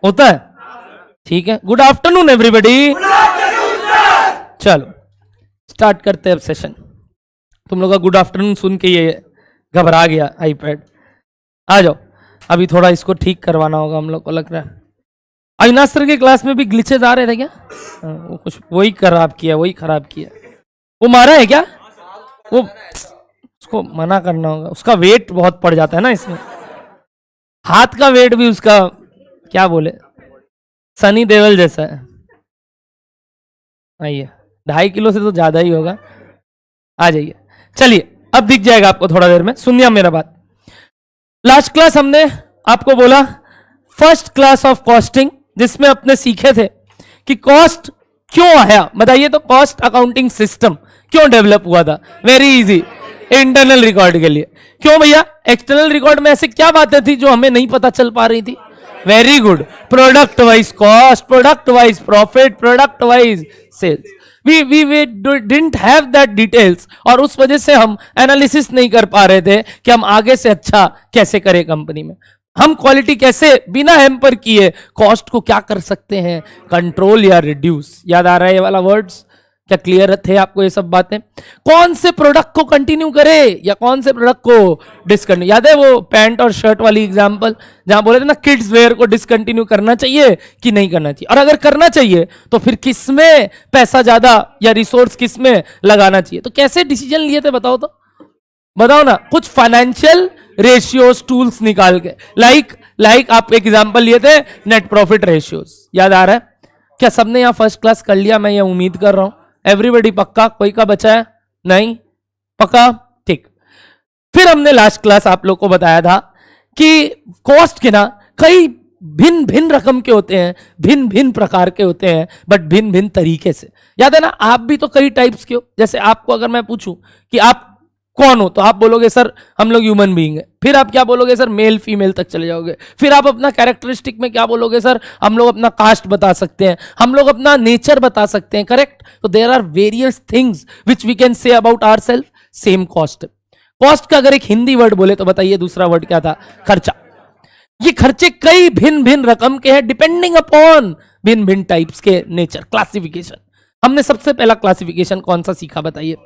होता है, ठीक है। Good afternoon everybody. चलो स्टार्ट करते हैं अब सेशन। तुम लोग का गुड आफ्टरनून सुन के ये घबरा गया आईपैड। आ जाओ, अभी थोड़ा इसको ठीक करवाना होगा हम लोग को, लग रहा है। अविनाश सर के क्लास में भी ग्लिचेज आ रहे थे क्या? वो कुछ वही खराब किया, वही खराब किया। वो मारा है क्या? वो उसको मना करना होगा, उसका वेट बहुत पड़ जाता है ना इसमें, हाथ का वेट भी उसका क्या बोले, सनी देओल जैसा है। आइए, 2.5 किलो से तो ज्यादा ही होगा। आ जाइए, चलिए अब दिख जाएगा आपको थोड़ा देर में। सुनिए मेरा बात। लास्ट क्लास हमने आपको बोला फर्स्ट क्लास ऑफ कॉस्टिंग, जिसमें अपने सीखे थे कि कॉस्ट क्यों आया बताइए? तो कॉस्ट अकाउंटिंग सिस्टम क्यों डेवलप हुआ था? वेरी इजी, इंटरनल रिकॉर्ड के लिए। क्यों भैया? एक्सटर्नल रिकॉर्ड में ऐसी क्या बातें थी जो हमें नहीं पता चल पा रही थी? Very good, product wise cost, product wise profit, product wise sales. we didn't have that details, और उस वजह से हम एनालिसिस नहीं कर पा रहे थे कि हम आगे से अच्छा कैसे करें कंपनी में, हम क्वालिटी कैसे बिना हैम्पर किए कॉस्ट को क्या कर सकते हैं, कंट्रोल या रिड्यूस। याद आ रहा है ये वाला वर्ड्स? क्या क्लियर थे आपको ये सब बातें? कौन से प्रोडक्ट को कंटिन्यू करे या कौन से प्रोडक्ट को डिसकंटिन्यू? याद है वो पैंट और शर्ट वाली एग्जांपल जहां बोले थे ना किड्स वेयर को डिसकंटिन्यू करना चाहिए कि नहीं करना चाहिए, और अगर करना चाहिए तो फिर किसमें पैसा ज्यादा या रिसोर्स किसमें लगाना चाहिए? तो कैसे डिसीजन लिए थे बताओ? तो बताओ ना, कुछ फाइनेंशियल रेशियोज टूल्स निकाल के, लाइक आप एक एग्जांपल लिए थे नेट प्रॉफिट रेशियोज। याद आ रहा है? क्या सबने यहां फर्स्ट क्लास कर लिया? मैं ये उम्मीद कर रहा हूं एवरीबॉडी पक्का, कोई का बचा है? नहीं पक्का, ठीक। फिर हमने लास्ट क्लास आप लोग को बताया था कि कॉस्ट के ना कई भिन्न भिन्न रकम के होते हैं, भिन्न भिन्न प्रकार के होते हैं, बट भिन्न भिन्न तरीके से। याद है ना? आप भी तो कई टाइप्स के हो। जैसे आपको अगर मैं पूछूं कि आप कौन हो, तो आप बोलोगे सर हम लोग ह्यूमन बीइंग है। फिर आप क्या बोलोगे? सर मेल फीमेल तक चले जाओगे। फिर आप अपना कैरेक्टरिस्टिक में क्या बोलोगे? सर हम लोग अपना कास्ट बता सकते हैं, हम लोग अपना नेचर बता सकते हैं, करेक्ट? तो there are various things which we can say about ourselves. Same cost, cost का अगर एक हिंदी वर्ड बोले तो बताइए दूसरा वर्ड क्या था? खर्चा। ये खर्चे कई भिन्न भिन्न रकम के हैं डिपेंडिंग अपॉन भिन्न भिन्न टाइप्स के नेचर। क्लासिफिकेशन, हमने सबसे पहला क्लासिफिकेशन कौन सा सीखा बताइए?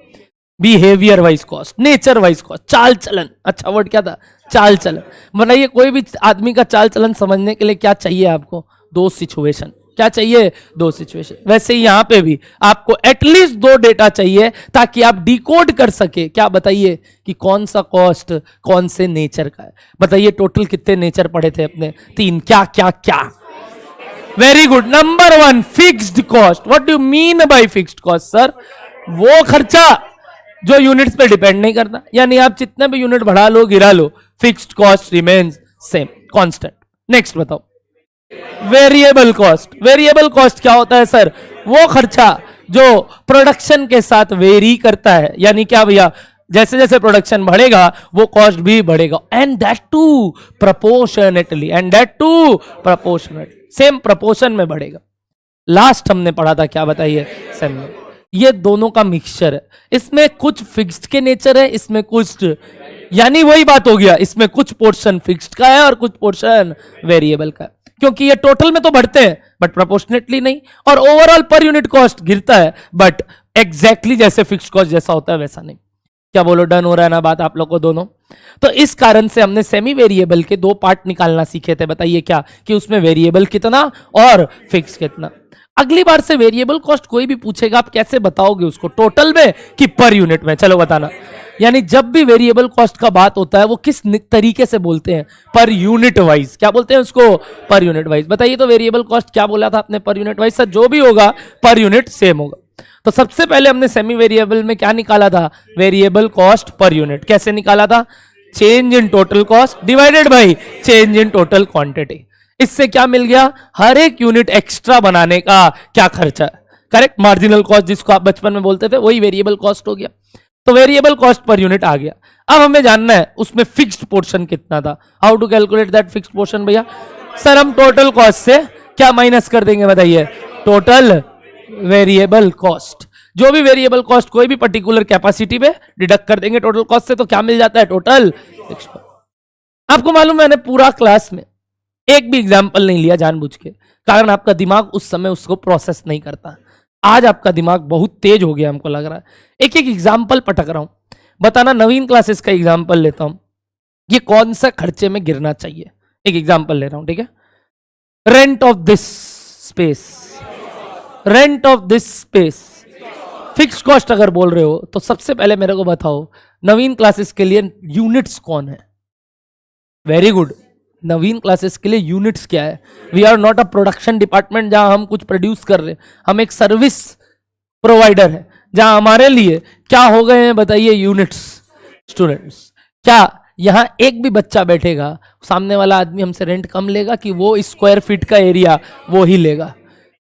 Behaviour wise cost, nature wise cost, चाल चलन। अच्छा वर्ड क्या था? चाल चलन। बताइए कोई भी आदमी का चाल चलन समझने के लिए क्या चाहिए आपको? दो सिचुएशन। क्या चाहिए? दो सिचुएशन। वैसे ही यहां पे भी आपको एटलीस्ट दो डेटा चाहिए ताकि आप डिकोड कर सके। क्या बताइए कि कौन सा कॉस्ट कौन से नेचर का है? बताइए टोटल कितने नेचर पढ़े थे अपने? 3। क्या क्या क्या? Very good. Number 1 fixed cost. What do you mean by fixed cost sir? वो खर्चा जो यूनिट्स पे डिपेंड नहीं करता, यानी आप जितने भी यूनिट बढ़ा लो गिरा लो, fixed cost remains same, constant. Next बताओ, वेरिएबल कॉस्ट। वेरिएबल कॉस्ट क्या होता है सर? वो खर्चा जो प्रोडक्शन के साथ वेरी करता है, यानी क्या भैया? जैसे जैसे प्रोडक्शन बढ़ेगा वो कॉस्ट भी बढ़ेगा, and that too proportionately, and that too proportionate, same proportion में बढ़ेगा। लास्ट हमने पढ़ा था क्या बताइए? सेम। ये दोनों का मिक्सचर है, इसमें कुछ फिक्स्ड के नेचर है, इसमें कुछ, यानी वही बात हो गया, इसमें कुछ पोर्शन फिक्स्ड का है और कुछ पोर्शन वेरिएबल का है, क्योंकि ये टोटल में तो बढ़ते हैं बट प्रोपोर्शनेटली नहीं, और ओवरऑल पर यूनिट कॉस्ट गिरता है बट एग्जैक्टली जैसे फिक्स्ड कॉस्ट जैसा होता है वैसा नहीं। क्या बोलो? डन हो रहा है ना बात आप लोग को दोनों? तो इस कारण से हमने सेमी वेरिएबल के दो पार्ट निकालना सीखे थे। बताइए क्या? कि उसमें वेरिएबल कितना और फिक्स कितना। अगली बार से वेरिएबल कॉस्ट कोई भी पूछेगा आप कैसे बताओगे उसको? टोटल में कि पर यूनिट में? चलो बताना। यानी जब भी वेरिएबल कॉस्ट का बात होता है वो किस तरीके से बोलते हैं? Per unit wise. क्या बोलते हैं उसको? Per unit wise. बताइए तो वेरिएबल कॉस्ट क्या बोला था आपने? Per unit wise. सर जो भी होगा पर यूनिट सेम होगा। तो सबसे पहले हमने सेमी वेरिएबल में क्या निकाला था? Variable cost per unit. कैसे निकाला था? Change in total cost divided by change in total quantity. इससे क्या मिल गया? हर एक यूनिट एक्स्ट्रा बनाने का क्या खर्चा है, करेक्ट? मार्जिनल कॉस्ट जिसको आप बचपन में बोलते थे, वही वेरिएबल कॉस्ट हो गया। तो वेरिएबल कॉस्ट पर यूनिट आ गया। अब हमें जानना है उसमें फिक्स्ड पोर्शन कितना था। How to calculate that fixed portion भैया? सर हम टोटल कॉस्ट से क्या माइनस कर देंगे बताइए? Total variable cost. जो भी वेरिएबल कॉस्ट कोई भी पर्टिकुलर कैपेसिटी पे डिडक्ट कर देंगे टोटल कॉस्ट से, तो क्या मिल जाता है? Total fixed. आपको मालूम मैंने पूरा क्लास में एक भी एग्जाम्पल नहीं लिया जानबूझ के, कारण आपका दिमाग उस समय उसको प्रोसेस नहीं करता। आज आपका दिमाग बहुत तेज हो गया हमको लग रहा है। एक एक एग्जाम्पल पटक रहा हूं। बताना, नवीन क्लासेस का एग्जाम्पल लेता हूं, ये कौन सा खर्चे में गिरना चाहिए? एक एग्जाम्पल ले रहा हूं, ठीक है? Rent of this space, rent of this space fixed cost अगर बोल रहे हो तो सबसे पहले मेरे को बताओ नवीन क्लासेस के लिए यूनिट्स कौन है? Very good. नवीन क्लासेस के लिए यूनिट्स क्या है? We are not a production department जहां हम कुछ प्रोड्यूस कर रहे हैं, हम एक सर्विस प्रोवाइडर है जहां हमारे लिए क्या हो गए हैं बताइए? यूनिट्स। स्टूडेंट्स, क्या यहां एक भी बच्चा बैठेगा सामने वाला आदमी हमसे रेंट कम लेगा कि वो स्क्वायर फीट का एरिया वो ही लेगा?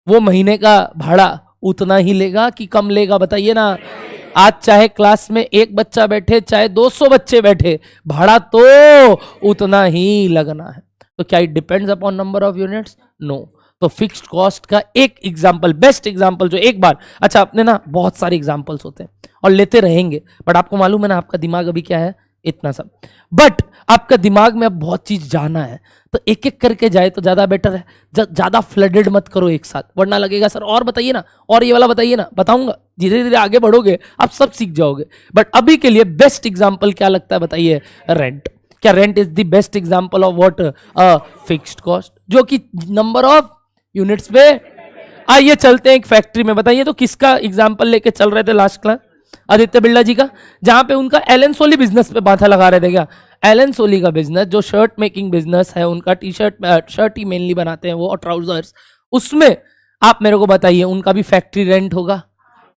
वो महीने का भाड़ा उतना ही लेगा कि कम लेगा, बताइए ना। आज चाहे क्लास में एक बच्चा बैठे चाहे 200 बच्चे बैठे, भाड़ा तो उतना ही लगना है। तो क्या it depends upon number of units? No. तो फिक्स्ड कॉस्ट का एक एग्जांपल, बेस्ट एग्जांपल जो एक बार, अच्छा अपने ना बहुत सारे एग्जांपल्स होते हैं और लेते रहेंगे, बट आपको मालूम है ना आपका दिमाग अभी क्या है, इतना सब, बट आपका दिमाग में अब बहुत चीज जाना है, तो एक एक करके जाए तो ज्यादा बेटर है। ज्यादा फ्लडेड मत करो एक साथ, वरना लगेगा सर और बताइए ना, और ये वाला बताइए ना। बताऊंगा, धीरे धीरे आगे बढ़ोगे आप सब सीख जाओगे। बट अभी के लिए बेस्ट एग्जांपल क्या लगता है बताइए? रेंट। क्या rent is the best example of what? Fixed cost, जो कि नंबर ऑफ यूनिट्स पे। आइए चलते हैं एक फैक्ट्री में। बताइए तो किसका एग्जांपल लेके चल रहे थे लास्ट क्लास? आदित्य बिरला जी का, जहां पे उनका एलन सोली बिजनेस पे माथा लगा रहे थे। क्या एलन सोली का बिजनेस, जो शर्ट मेकिंग बिजनेस है उनका, टी शर्ट शर्ट ही मेनली बनाते हैं वो, और ट्राउजर्स, उसमें आप मेरे को बताइए उनका भी फैक्ट्री रेंट होगा,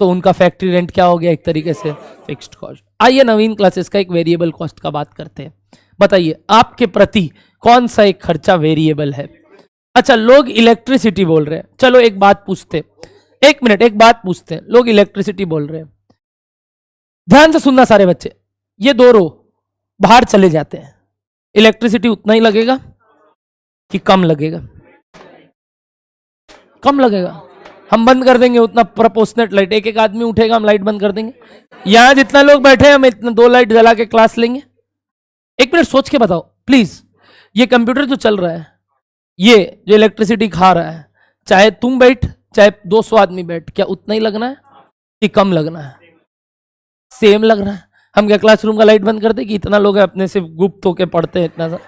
तो उनका फैक्ट्री रेंट क्या हो गया? एक तरीके से फिक्स्ड कॉस्ट। आइए नवीन क्लासेस का एक वेरिएबल कॉस्ट का बात करते हैं। बताइए आपके प्रति कौन सा एक खर्चा वेरिएबल है? अच्छा, लोग इलेक्ट्रिसिटी बोल रहे हैं, चलो एक बात पूछते, एक मिनट एक बात पूछते हैं। लोग इलेक्ट्रिसिटी बोल रहे हैं, ध्यान से सुनना सारे बच्चे, ये दो रो बाहर चले जाते हैं, इलेक्ट्रिसिटी उतना ही लगेगा कि कम लगेगा? कम लगेगा। हम बंद कर देंगे उतना प्रोपोर्शनेट लाइट, एक एक आदमी उठेगा हम लाइट बंद कर देंगे। यहां जितना लोग बैठे हैं हम इतना 2 लाइट जला के क्लास लेंगे। एक मिनट सोच के बताओ प्लीज, ये कंप्यूटर जो चल रहा है, ये जो इलेक्ट्रिसिटी खा रहा है, चाहे तुम बैठ चाहे 200 आदमी बैठ, क्या उतना ही लगना है कि कम लगना है? सेम लग रहा है। हम क्या क्लासरूम का लाइट बंद कर दे कि इतना लोग अपने से गुप्त होके पढ़ते हैं इतना सा?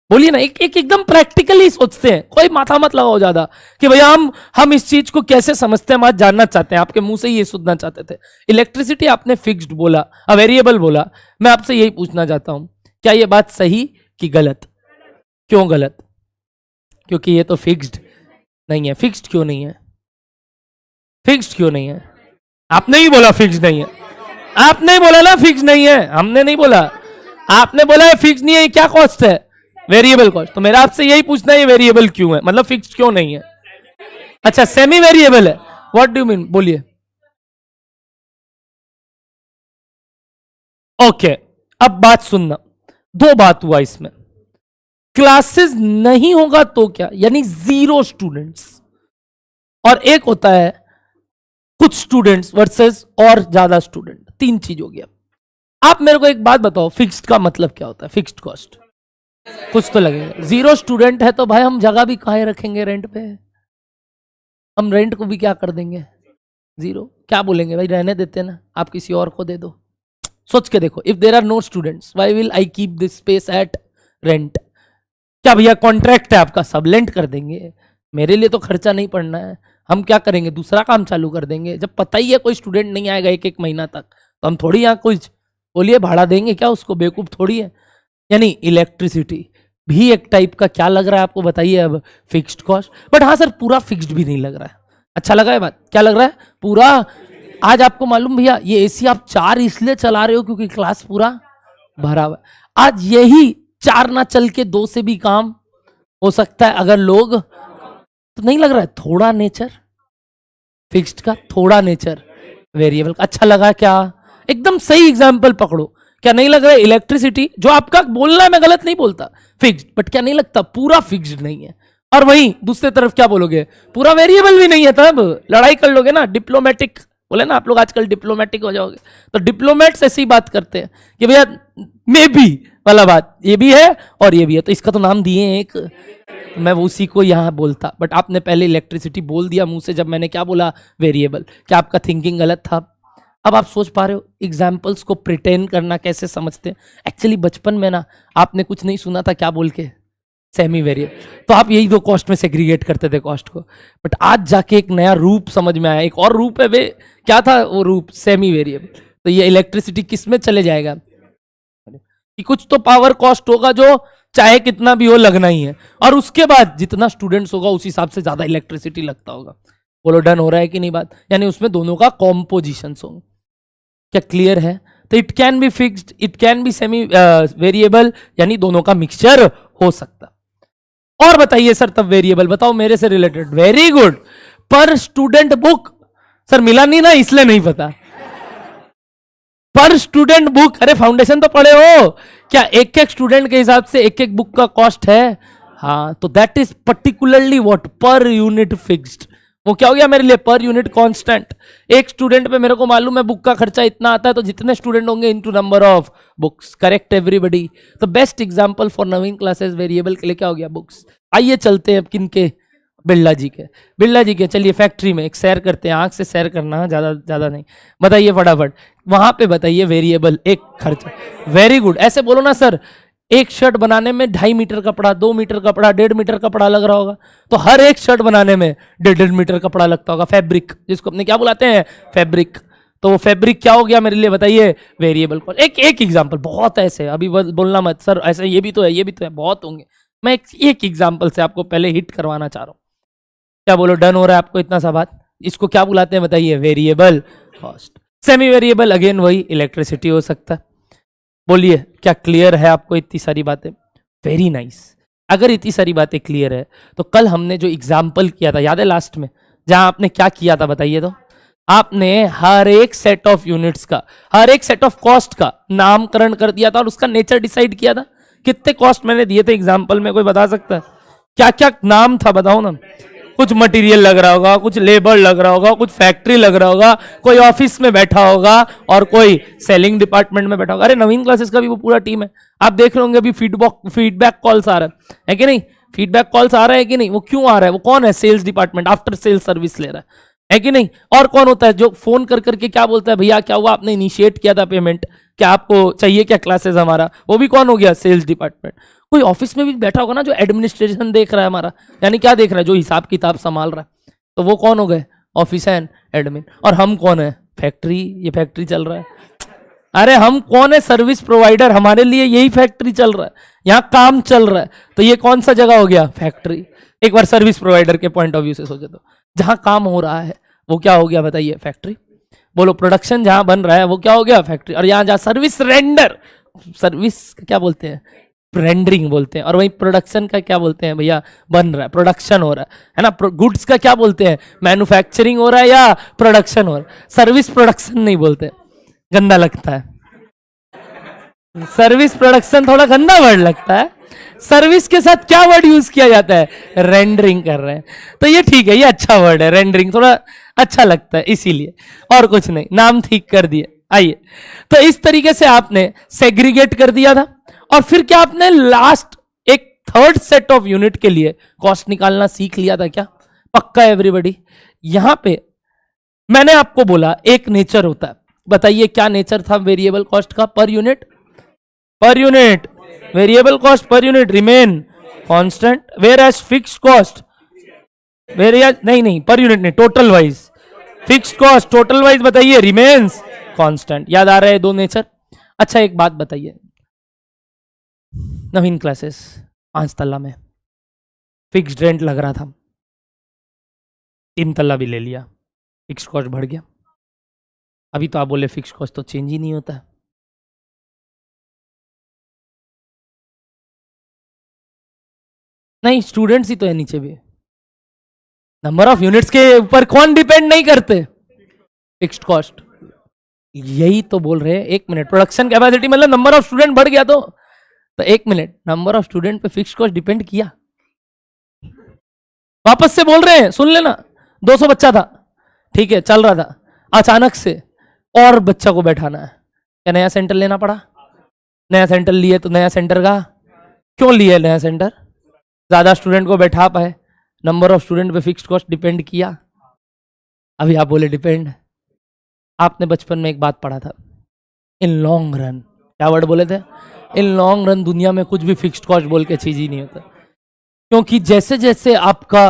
बोलिए ना, एक एकदम प्रैक्टिकली सोचते हैं, कोई माथा मत लगाओ ज्यादा कि भैया हम इस चीज को कैसे समझते हैं, हम आज जानना चाहते हैं, आपके मुंह से ये सुनना चाहते थे। इलेक्ट्रिसिटी आपने फिक्स्ड बोला, वेरिएबल बोला, मैं आपसे यही पूछना चाहता हूं, क्या ये बात सही कि गलत? क्यों गलत? क्योंकि ये तो फिक्स्ड नहीं है। फिक्स्ड क्यों नहीं है? फिक्स्ड क्यों नहीं है? आपने ही बोला फिक्स्ड नहीं है, आपने बोला ना फिक्स नहीं है, हमने नहीं बोला। आपने बोला है फिक्स नहीं है, क्या कॉस्ट है? Variable cost. तो मेरा आपसे यही पूछना है, ये वेरिएबल क्यों है, मतलब फिक्स क्यों नहीं है? अच्छा सेमी वेरिएबल है, व्हाट डू यू मीन? बोलिए। ओके, अब बात सुनना, दो बात हुआ इसमें। क्लासेस नहीं होगा तो क्या, यानी 0 स्टूडेंट्स, और एक होता है कुछ स्टूडेंट्स वर्सेस और ज्यादा स्टूडेंट, 3 चीज हो गया। आप मेरे को एक बात बताओ, फिक्स्ड का मतलब क्या होता है? फिक्स्ड कॉस्ट कुछ तो लगेगा। 0 स्टूडेंट है तो भाई हम जगह भी काहे रखेंगे रेंट पे? हम रेंट को भी क्या कर देंगे? 0। क्या बोलेंगे भाई, रहने देते ना, आप किसी और को दे दो। सोच के देखो, if there are no students why will I keep this space at rent? क्या भैया कॉन्ट्रैक्ट है आपका, सब लेंट कर देंगे, मेरे लिए तो खर्चा नहीं पड़ना है, हम क्या करेंगे, दूसरा काम चालू कर देंगे। जब पता ही है कोई स्टूडेंट नहीं आएगा एक एक महीना तक, तो हम थोड़ी यहाँ कुछ बोलिए भाड़ा देंगे क्या उसको, बेवकूफ थोड़ी है। यानी इलेक्ट्रिसिटी भी एक टाइप का, क्या लग रहा है आपको बताइए अब, फिक्स्ड कॉस्ट। बट हाँ सर पूरा फिक्स्ड भी नहीं लग रहा है। अच्छा लगा है बात? क्या लग रहा है? पूरा। आज आपको मालूम भैया, ये एसी आप 4 इसलिए चला रहे हो क्योंकि क्लास पूरा भरा हुआ। आज यही 4 ना चल के 2 से भी काम हो सकता है अगर लोग, तो नहीं लग रहा है थोड़ा नेचर फिक्स्ड का, थोड़ा नेचर वेरिएबल का? अच्छा लगा क्या? एकदम सही एग्जांपल पकड़ो। क्या नहीं लग रहा है इलेक्ट्रिसिटी, जो आपका बोलना है मैं गलत नहीं बोलता, फिक्स्ड, बट क्या नहीं लगता पूरा फिक्स्ड नहीं है? और वहीं दूसरी तरफ क्या बोलोगे, पूरा वेरिएबल भी नहीं है, तब लड़ाई कर लोगे ना, डिप्लोमेटिक बोले ना आप लोग, आजकल डिप्लोमेटिक हो जाओगे। तो डिप्लोमेट्स ऐसी बात करते हैं कि भैया मे बी वाला बात, ये भी है और ये भी है, तो इसका तो नाम दिए हैं एक, मैं उसी को यहां बोलता। बट आपने पहले इलेक्ट्रिसिटी बोल दिया मुंह से, जब मैंने क्या बोला, वेरिएबल। क्या आपका थिंकिंग गलत था? अब आप सोच पा रहे हो एग्जाम्पल्स को प्रिटेंड करना कैसे समझते हैं? एक्चुअली बचपन में ना आपने कुछ नहीं सुना था, क्या बोल के, सेमी वेरिएबल, तो आप यही 2 कॉस्ट में सेग्रीगेट करते थे कॉस्ट को। बट आज जाके एक नया रूप समझ में आया, एक और रूप है वे, क्या था वो रूप, सेमी वेरिएबल। तो ये इलेक्ट्रिसिटी किस में चले जाएगा कि कुछ तो पावर कॉस्ट होगा जो चाहे कितना भी हो लगना ही है, और उसके बाद जितना स्टूडेंट्स होगा उस हिसाब से ज्यादा इलेक्ट्रिसिटी लगता होगा। बोलो डन हो रहा है कि नहीं बात? यानी उसमें दोनों का कॉम्पोजिशन होंगे। क्या क्लियर है? तो it can be fixed, it can be semi variable, यानी दोनों का मिक्सचर हो सकता। और बताइए सर तब वेरिएबल बताओ मेरे से रिलेटेड। Very good. पर स्टूडेंट बुक सर मिला नहीं ना इसलिए नहीं पता। पर स्टूडेंट बुक, अरे फाउंडेशन तो पढ़े हो क्या? एक एक स्टूडेंट के हिसाब से एक एक बुक का कॉस्ट है। हाँ, तो that is particularly what, per unit fixed. वो क्या हो गया मेरे लिए? Per unit constant. एक स्टूडेंट पे मेरे को मालूम है बुक का खर्चा इतना आता है, तो जितने स्टूडेंट होंगे into number of books. Correct everybody? तो best example for Naveen classes variable के लिए क्या हो गया? बुक्स। आइए चलते हैं अब किनके? बिरला जी के। बिरला जी के चलिए फैक्ट्री में एक सैर करते हैं, आंख से सैर करना, ज्यादा ज्यादा नहीं। बताइए फटाफट, वहां पे बताइए वेरिएबल एक खर्चा। वेरी गुड, ऐसे बोलो ना सर, एक शर्ट बनाने में 2.5 मीटर कपड़ा, 2 मीटर कपड़ा, 1.5 मीटर कपड़ा लग रहा होगा, तो हर एक शर्ट बनाने में 1.5 मीटर कपड़ा लगता होगा। फैब्रिक, जिसको अपने क्या बुलाते हैं? फैब्रिक। तो वो फैब्रिक क्या हो गया मेरे लिए? बताइए वेरिएबल कॉस्ट। एक एग्जाम्पल, बहुत ऐसे, अभी बोलना मत सर ऐसे ये भी तो है, ये भी तो है, बहुत होंगे। मैं एक एग्जाम्पल से आपको पहले हिट करवाना चाह रहा हूँ। क्या बोलो, डन हो रहा है आपको इतना सा बात? इसको क्या बुलाते हैं बताइए? Variable cost. Semi variable again वही इलेक्ट्रिसिटी हो सकता है। बोलिए क्या क्लियर है आपको इतनी सारी बातें? Very nice. अगर इतनी सारी बातें क्लियर है तो कल हमने जो एग्जाम्पल किया था याद है लास्ट में, जहां आपने क्या किया था बताइए तो? आपने हर एक सेट ऑफ यूनिट्स का, हर एक सेट ऑफ कॉस्ट का नामकरण कर दिया था और उसका नेचर डिसाइड किया था। कितने कॉस्ट मैंने दिए थे एग्जाम्पल में, कोई बता सकता है? क्या क्या नाम था बताओ ना। कुछ मटेरियल लग रहा होगा, कुछ लेबर लग रहा होगा, कुछ फैक्ट्री लग रहा होगा, कोई ऑफिस में बैठा होगा और कोई सेलिंग डिपार्टमेंट में बैठा होगा। अरे नवीन क्लासेस का भी वो पूरा टीम है। आप देख रहे होंगे अभी फीडबैक कॉल्स आ रहा है कि नहीं? फीडबैक कॉल्स आ रहा है कि नहीं? वो क्यों आ रहा है? वो कौन है? Sales department after sales service ले रहा है कि नहीं? और कौन होता है जो फोन कर करके क्या बोलता है? भैया क्या हुआ, आपने इनिशिएट किया था पेमेंट, क्या आपको चाहिए क्या क्लासेस हमारा? वो भी कौन हो गया? Sales department. कोई ऑफिस में भी बैठा होगा ना जो एडमिनिस्ट्रेशन देख रहा है हमारा, यानी क्या देख रहा है? जो हिसाब किताब संभाल रहा है, तो वो कौन हो गए? Office and admin. और हम कौन है? फैक्ट्री। ये फैक्ट्री चल रहा है। अरे हम कौन है? Service provider. हमारे लिए यही फैक्ट्री चल रहा है, यहाँ काम चल रहा है, तो ये कौन सा जगह हो गया? फैक्ट्री। एक बार सर्विस प्रोवाइडर के पॉइंट ऑफ व्यू से सोचे तो जहां काम हो रहा है वो क्या हो गया बताइए? फैक्ट्री। बोलो प्रोडक्शन जहां बन रहा है वो क्या हो गया? फैक्ट्री। और यहाँ जहां सर्विस रेंडर, सर्विस क्या बोलते हैं? रेंडरिंग बोलते हैं। और वही प्रोडक्शन का क्या बोलते हैं भैया? बन रहा है, प्रोडक्शन हो रहा है ना? गुड्स का क्या बोलते हैं? मैन्युफैक्चरिंग हो रहा है या प्रोडक्शन हो रहा है? सर्विस प्रोडक्शन नहीं बोलते, गंदा लगता है। सर्विस प्रोडक्शन थोड़ा गंदा वर्ड लगता है। सर्विस के साथ क्या वर्ड यूज किया जाता है? रेंडरिंग कर रहे हैं, तो ये ठीक है, ये अच्छा वर्ड है। रेंडरिंग थोड़ा अच्छा लगता है इसीलिए, और कुछ नहीं, नाम ठीक कर दिए। आइए, तो इस तरीके से आपने सेग्रीगेट कर दिया था, और फिर क्या आपने लास्ट एक थर्ड सेट ऑफ यूनिट के लिए कॉस्ट निकालना सीख लिया था क्या? पक्का एवरीबॉडी? यहां पे मैंने आपको बोला एक नेचर होता है, बताइए क्या नेचर था वेरिएबल कॉस्ट का? Per unit. Per unit variable cost per unit remain constant, whereas fixed cost नहीं पर यूनिट नहीं, total wise fixed cost total wise बताइए रिमेन्स कांस्टेंट। याद आ रहा है दो नेचर? अच्छा एक बात बताइए, नवीन क्लासेस 5 तल्ला में फिक्स्ड रेंट लग रहा था, 3 तल्ला भी ले लिया, फिक्स्ड कॉस्ट बढ़ गया। अभी तो आप बोले फिक्स्ड कॉस्ट तो चेंज ही नहीं होता। नहीं, स्टूडेंट्स ही तो है नीचे भी। नंबर ऑफ यूनिट्स के ऊपर कौन डिपेंड नहीं करते? Fixed cost. यही तो बोल रहे हैं। एक मिनट, प्रोडक्शन कैपेसिटी मतलब नंबर ऑफ स्टूडेंट बढ़ गया तो एक मिनट, नंबर ऑफ स्टूडेंट पे फिक्स्ड कॉस्ट डिपेंड किया? वापस से बोल रहे हैं, सुन लेना। 200 बच्चा था, ठीक है, चल रहा था, अचानक से और बच्चा को बैठाना है, क्या नया सेंटर लेना पड़ा? नया सेंटर लिए तो नया सेंटर का क्यों लिया? नया सेंटर ज्यादा स्टूडेंट को बैठा पाए, नंबर ऑफ स्टूडेंट पे फिक्स्ड कॉस्ट डिपेंड किया? अभी आप बोले डिपेंड। आपने बचपन में एक बात पढ़ा था, इन लॉन्ग रन, क्या वर्ड बोले थे? इन लॉन्ग रन दुनिया में कुछ भी फिक्स्ड कॉस्ट बोल के चीज ही नहीं होता, क्योंकि जैसे जैसे आपका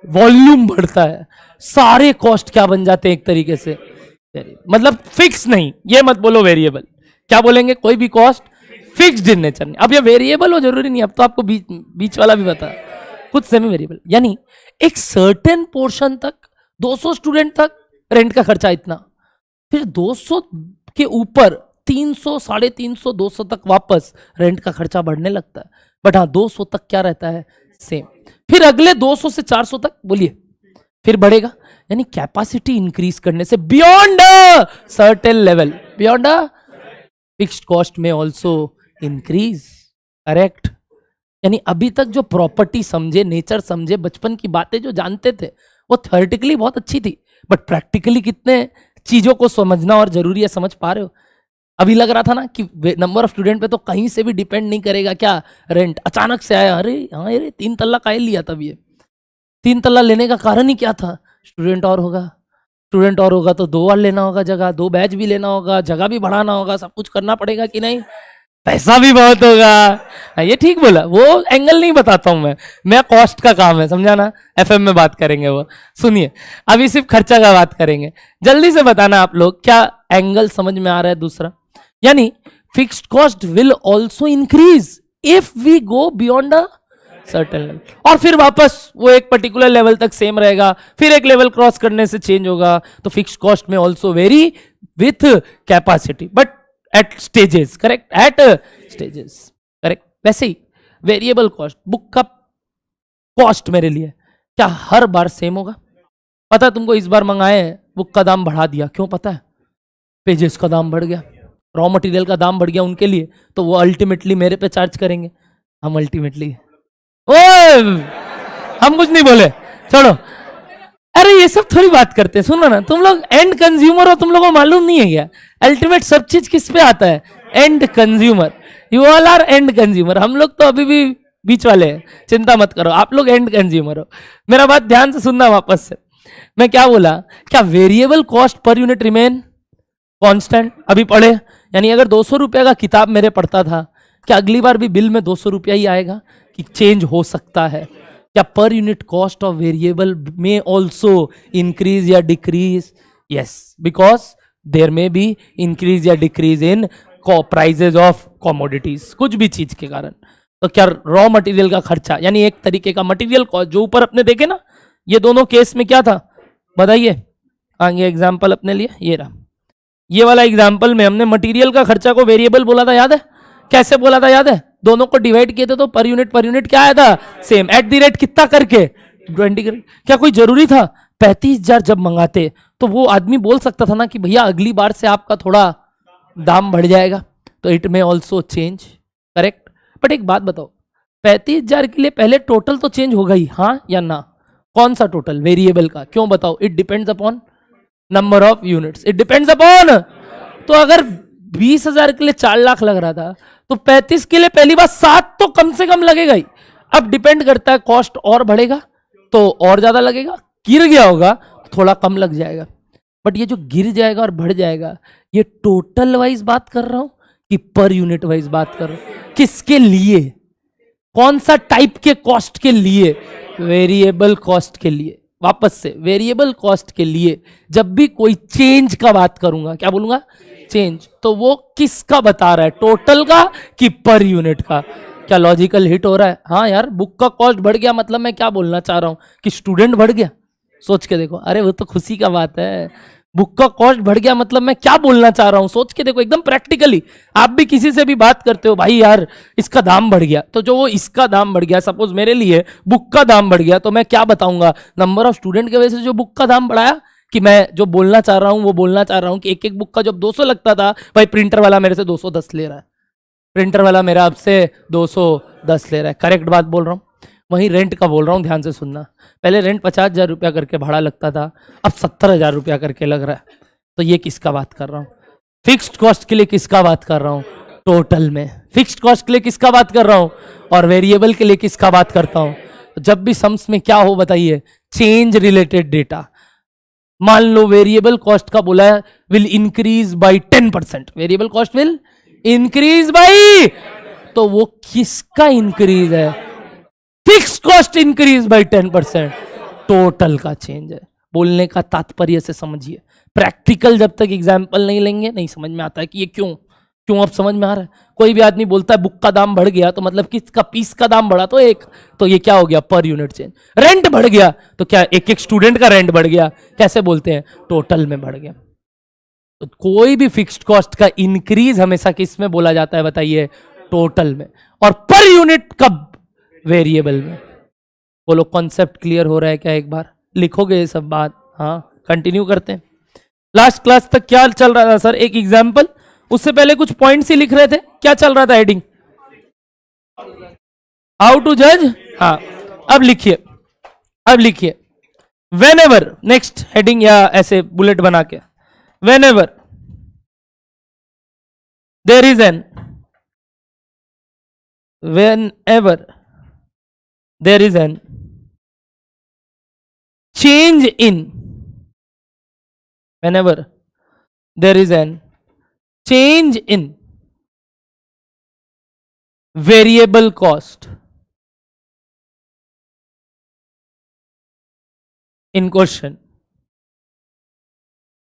वॉल्यूम बढ़ता है सारे कॉस्ट क्या बन जाते हैं एक तरीके से, मतलब फिक्स नहीं। ये मत बोलो वेरिएबल, क्या बोलेंगे? कोई भी कॉस्ट फिक्स्ड इन नेचर नहीं। अब ये वेरिएबल हो जरूरी नहीं, अब तो आपको बीच वाला भी बता, कुछ सेमी वेरिएबल, यानी एक सर्टेन पोर्शन तक 200 स्टूडेंट तक रेंट का खर्चा इतना, फिर 200 के ऊपर 300, 350, 200 तक वापस रेंट का खर्चा बढ़ने लगता है। बट हाँ 200 तक क्या रहता है? सेम। फिर अगले 200 से 400 तक बोलिए फिर बढ़ेगा, यानी कैपेसिटी इंक्रीज करने से beyond certain level, beyond fixed cost में ऑल्सो इंक्रीज। करेक्ट। यानी अभी तक जो प्रॉपर्टी समझे, नेचर समझे, बचपन की बातें जो जानते थे वो थ्योरेटिकली बहुत अच्छी थी, बट प्रैक्टिकली कितने चीजों को समझना और जरूरी है, समझ पा रहे हो? अभी लग रहा था ना कि नंबर ऑफ स्टूडेंट पे तो कहीं से भी डिपेंड नहीं करेगा क्या रेंट, अचानक से आया, अरे हाँ अरे 3 तल्ला काहे लिया, तब ये 3 तल्ला लेने का कारण ही क्या था? स्टूडेंट और होगा, स्टूडेंट और होगा तो 2 और लेना होगा जगह, 2 बैच भी लेना होगा, जगह भी बढ़ाना होगा, सब कुछ करना पड़ेगा कि नहीं, पैसा भी बहुत होगा। ये ठीक बोला, वो एंगल नहीं बताता हूं मैं कॉस्ट का काम है, समझा ना? एफएम में बात करेंगे वो, सुनिए अभी सिर्फ खर्चा का बात करेंगे। जल्दी से बताना आप लोग क्या एंगल समझ में आ रहा है दूसरा? यानी fixed cost will also increase if we go beyond a certain level, और फिर वापस वो एक पर्टिकुलर लेवल तक सेम रहेगा, फिर एक लेवल क्रॉस करने से चेंज होगा। तो फिक्स्ड कॉस्ट में also vary with capacity, but at stages. Correct, at stages. Correct. वैसे ही वेरिएबल कॉस्ट, बुक का कॉस्ट मेरे लिए क्या हर बार सेम होगा? पता है तुमको, इस बार मंगाए बुक का दाम बढ़ा दिया, क्यों पता है? पेजेस का दाम बढ़ गया, रॉ मटेरियल का दाम बढ़ गया उनके लिए, तो वो अल्टीमेटली मेरे पे चार्ज करेंगे। हम अल्टीमेटली हम कुछ नहीं बोले, छोड़ो। अरे ये सब थोड़ी बात करते हैं, सुनो ना, तुम लोग एंड कंज्यूमर हो, तुम लोगों को मालूम नहीं है क्या? अल्टीमेट सब चीज किस पे आता है? End consumer. You all are end consumer, हम लोग तो अभी भी बीच वाले हैं, चिंता मत करो, आप लोग एंड कंज्यूमर हो। मेरा बात ध्यान से सुनना वापस से, मैं क्या बोला? क्या variable cost per unit remain constant? अभी पढ़े, यानी अगर 200 रुपए का किताब मेरे पढ़ता था, क्या अगली बार भी बिल में 200 रुपया ही आएगा कि चेंज हो सकता है? क्या per unit cost of variable में ऑल्सो इंक्रीज या डिक्रीज? यस, बिकॉज देयर में बी इंक्रीज या decrease in prizes of commodities, कुछ भी चीज के कारण। तो क्या रॉ मटेरियल का खर्चा, यानी एक तरीके का मटेरियल कॉस्ट जो ऊपर अपने देखे ना, ये दोनों केस में क्या था बताइए? आगे एग्जाम्पल अपने लिए ये रहा, ये वाला एग्जाम्पल में हमने मटेरियल का खर्चा को वेरिएबल बोला था, याद है? कैसे बोला था याद है? दोनों को डिवाइड किए थे तो पर यूनिट क्या आया था? सेम। एट द रेट कितना करके? 20 करके। क्या कोई जरूरी था 35,000 जब मंगाते तो वो आदमी बोल सकता था ना कि भैया अगली बार से आपका थोड़ा दाम बढ़ जाएगा, तो इट में ऑल्सो चेंज। करेक्ट। बट एक बात बताओ, 35,000 के लिए पहले टोटल तो चेंज होगा ही, हाँ या ना? कौन सा टोटल? वेरिएबल का। क्यों बताओ? It depends upon number of units, it depends upon. तो अगर 20,000 के लिए 4 लाख लग रहा था, तो 35 के लिए पहली बार 7 तो कम से कम लगेगा ही। अब डिपेंड करता है, कॉस्ट और बढ़ेगा तो और ज्यादा लगेगा, गिर गया होगा तो थोड़ा कम लग जाएगा। बट ये जो गिर जाएगा और बढ़ जाएगा, ये टोटल वाइज बात कर रहा हूं कि पर यूनिट वाइज बात कर रहा हूं? किसके लिए? कौन सा टाइप के कॉस्ट के लिए? वेरिएबल कॉस्ट के लिए। वापस से, वेरिएबल कॉस्ट के लिए जब भी कोई चेंज का बात करूंगा, क्या बोलूंगा? चेंज। तो वो किसका बता रहा है? टोटल का कि पर यूनिट का? क्या लॉजिकल हिट हो रहा है? हाँ यार, बुक का कॉस्ट बढ़ गया मतलब मैं क्या बोलना चाह रहा हूं कि स्टूडेंट बढ़ गया? सोच के देखो, अरे वो तो खुशी का बात है। बुक का कॉस्ट बढ़ गया मतलब मैं क्या बोलना चाह रहा हूं, सोच के देखो एकदम प्रैक्टिकली। आप भी किसी से भी बात करते हो, भाई यार इसका दाम बढ़ गया, तो जो वो इसका दाम बढ़ गया, सपोज मेरे लिए बुक का दाम बढ़ गया, तो मैं क्या बताऊंगा? नंबर ऑफ स्टूडेंट की वजह से जो बुक का दाम बढ़ाया, कि मैं जो बोलना चाह रहा हूं वो बोलना चाह रहा हूं कि एक एक बुक का जब 200 लगता था, भाई प्रिंटर वाला मेरे से 210 ले रहा है, प्रिंटर वाला मेरा अब से 210 ले रहा है। करेक्ट बात बोल रहा हूं। वहीं रेंट का बोल रहा हूं, ध्यान से सुनना। पहले रेंट 50,000 रुपया करके भाड़ा लगता था, अब 70,000 रुपया करके लग रहा है। तो ये किसका बात कर रहा हूं? फिक्स्ड कॉस्ट के लिए किसका बात कर रहा हूं? टोटल में। फिक्स्ड कॉस्ट के लिए किसका बात कर रहा हूं? और वेरिएबल के लिए किसका बात करता हूं? तो जब भी सम्स में क्या हो बताइए? Change related data. मान लो वेरिएबल कॉस्ट का बोला है will increase by 10%, variable cost will increase by, तो वो किसका इंक्रीज है? Fixed cost increase by 10%, total का चेंज है। बोलने का तात्पर्य से समझिए, प्रैक्टिकल जब तक एग्जाम्पल नहीं लेंगे नहीं समझ में आता है कि ये क्यों क्यों। अब समझ में आ रहा है? कोई भी आदमी बोलता है बुक का दाम बढ़ गया, तो मतलब किसका? पीस का दाम बढ़ा तो एक, तो ये क्या हो गया? Per unit change. रेंट बढ़ गया तो क्या एक एक स्टूडेंट का रेंट बढ़ गया? कैसे बोलते हैं? टोटल में बढ़ गया। तो कोई भी फिक्स्ड कॉस्ट का इंक्रीज हमेशा किस में बोला जाता है बताइए? टोटल में। और पर यूनिट कब? वेरिएबल में। बोलो कॉन्सेप्ट क्लियर हो रहा है क्या? एक बार लिखोगे ये सब बात? हाँ कंटिन्यू करते हैं। लास्ट क्लास तक क्या चल रहा था सर? एक एग्जाम्पल, उससे पहले कुछ पॉइंट्स ही लिख रहे थे, क्या चल रहा था हेडिंग? हाउ टू जज। हाँ अब लिखिए, अब लिखिए वेन एवर, नेक्स्ट हेडिंग या ऐसे बुलेट बना के, when ever there is an, whenever there is an change in, whenever there is an change in variable cost in question,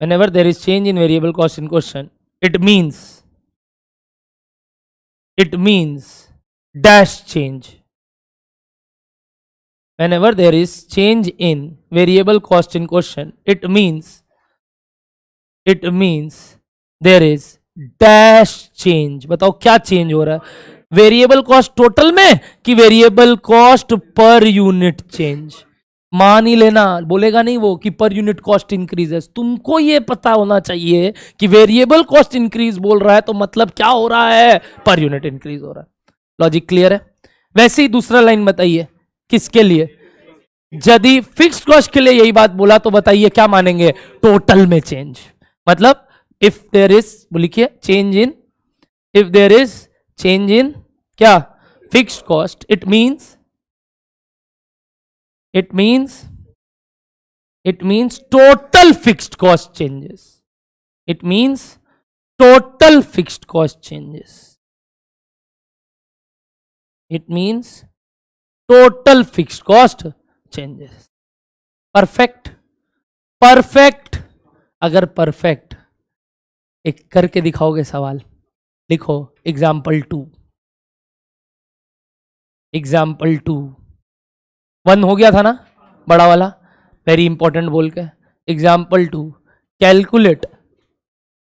whenever there is change in variable cost in question, it means dash change. Whenever there is change in variable cost in question, it means there is dash change. बताओ क्या change हो रहा है? Variable cost total में कि variable cost per unit change? मान ही लेना, बोलेगा नहीं वो कि पर यूनिट कॉस्ट इंक्रीजेस। तुमको ये पता होना चाहिए कि वेरिएबल कॉस्ट इंक्रीज बोल रहा है तो मतलब क्या हो रहा है? पर यूनिट इंक्रीज हो रहा है। लॉजिक क्लियर है? वैसे ही दूसरा लाइन बताइए, किसके लिए? यदि फिक्स्ड कॉस्ट के लिए यही बात बोला तो बताइए क्या मानेंगे? टोटल में चेंज। मतलब इफ देयर इज, लिखिए change in, if there is change in क्या? Fixed cost, it means total fixed cost changes. It means total fixed cost changes. It means total fixed cost changes. Perfect? Perfect? अगर perfect एक करके दिखाओगे सवाल, लिखो example 2, example 2 1 हो गया था ना बड़ा वाला, वेरी इंपॉर्टेंट बोल के। Example 2,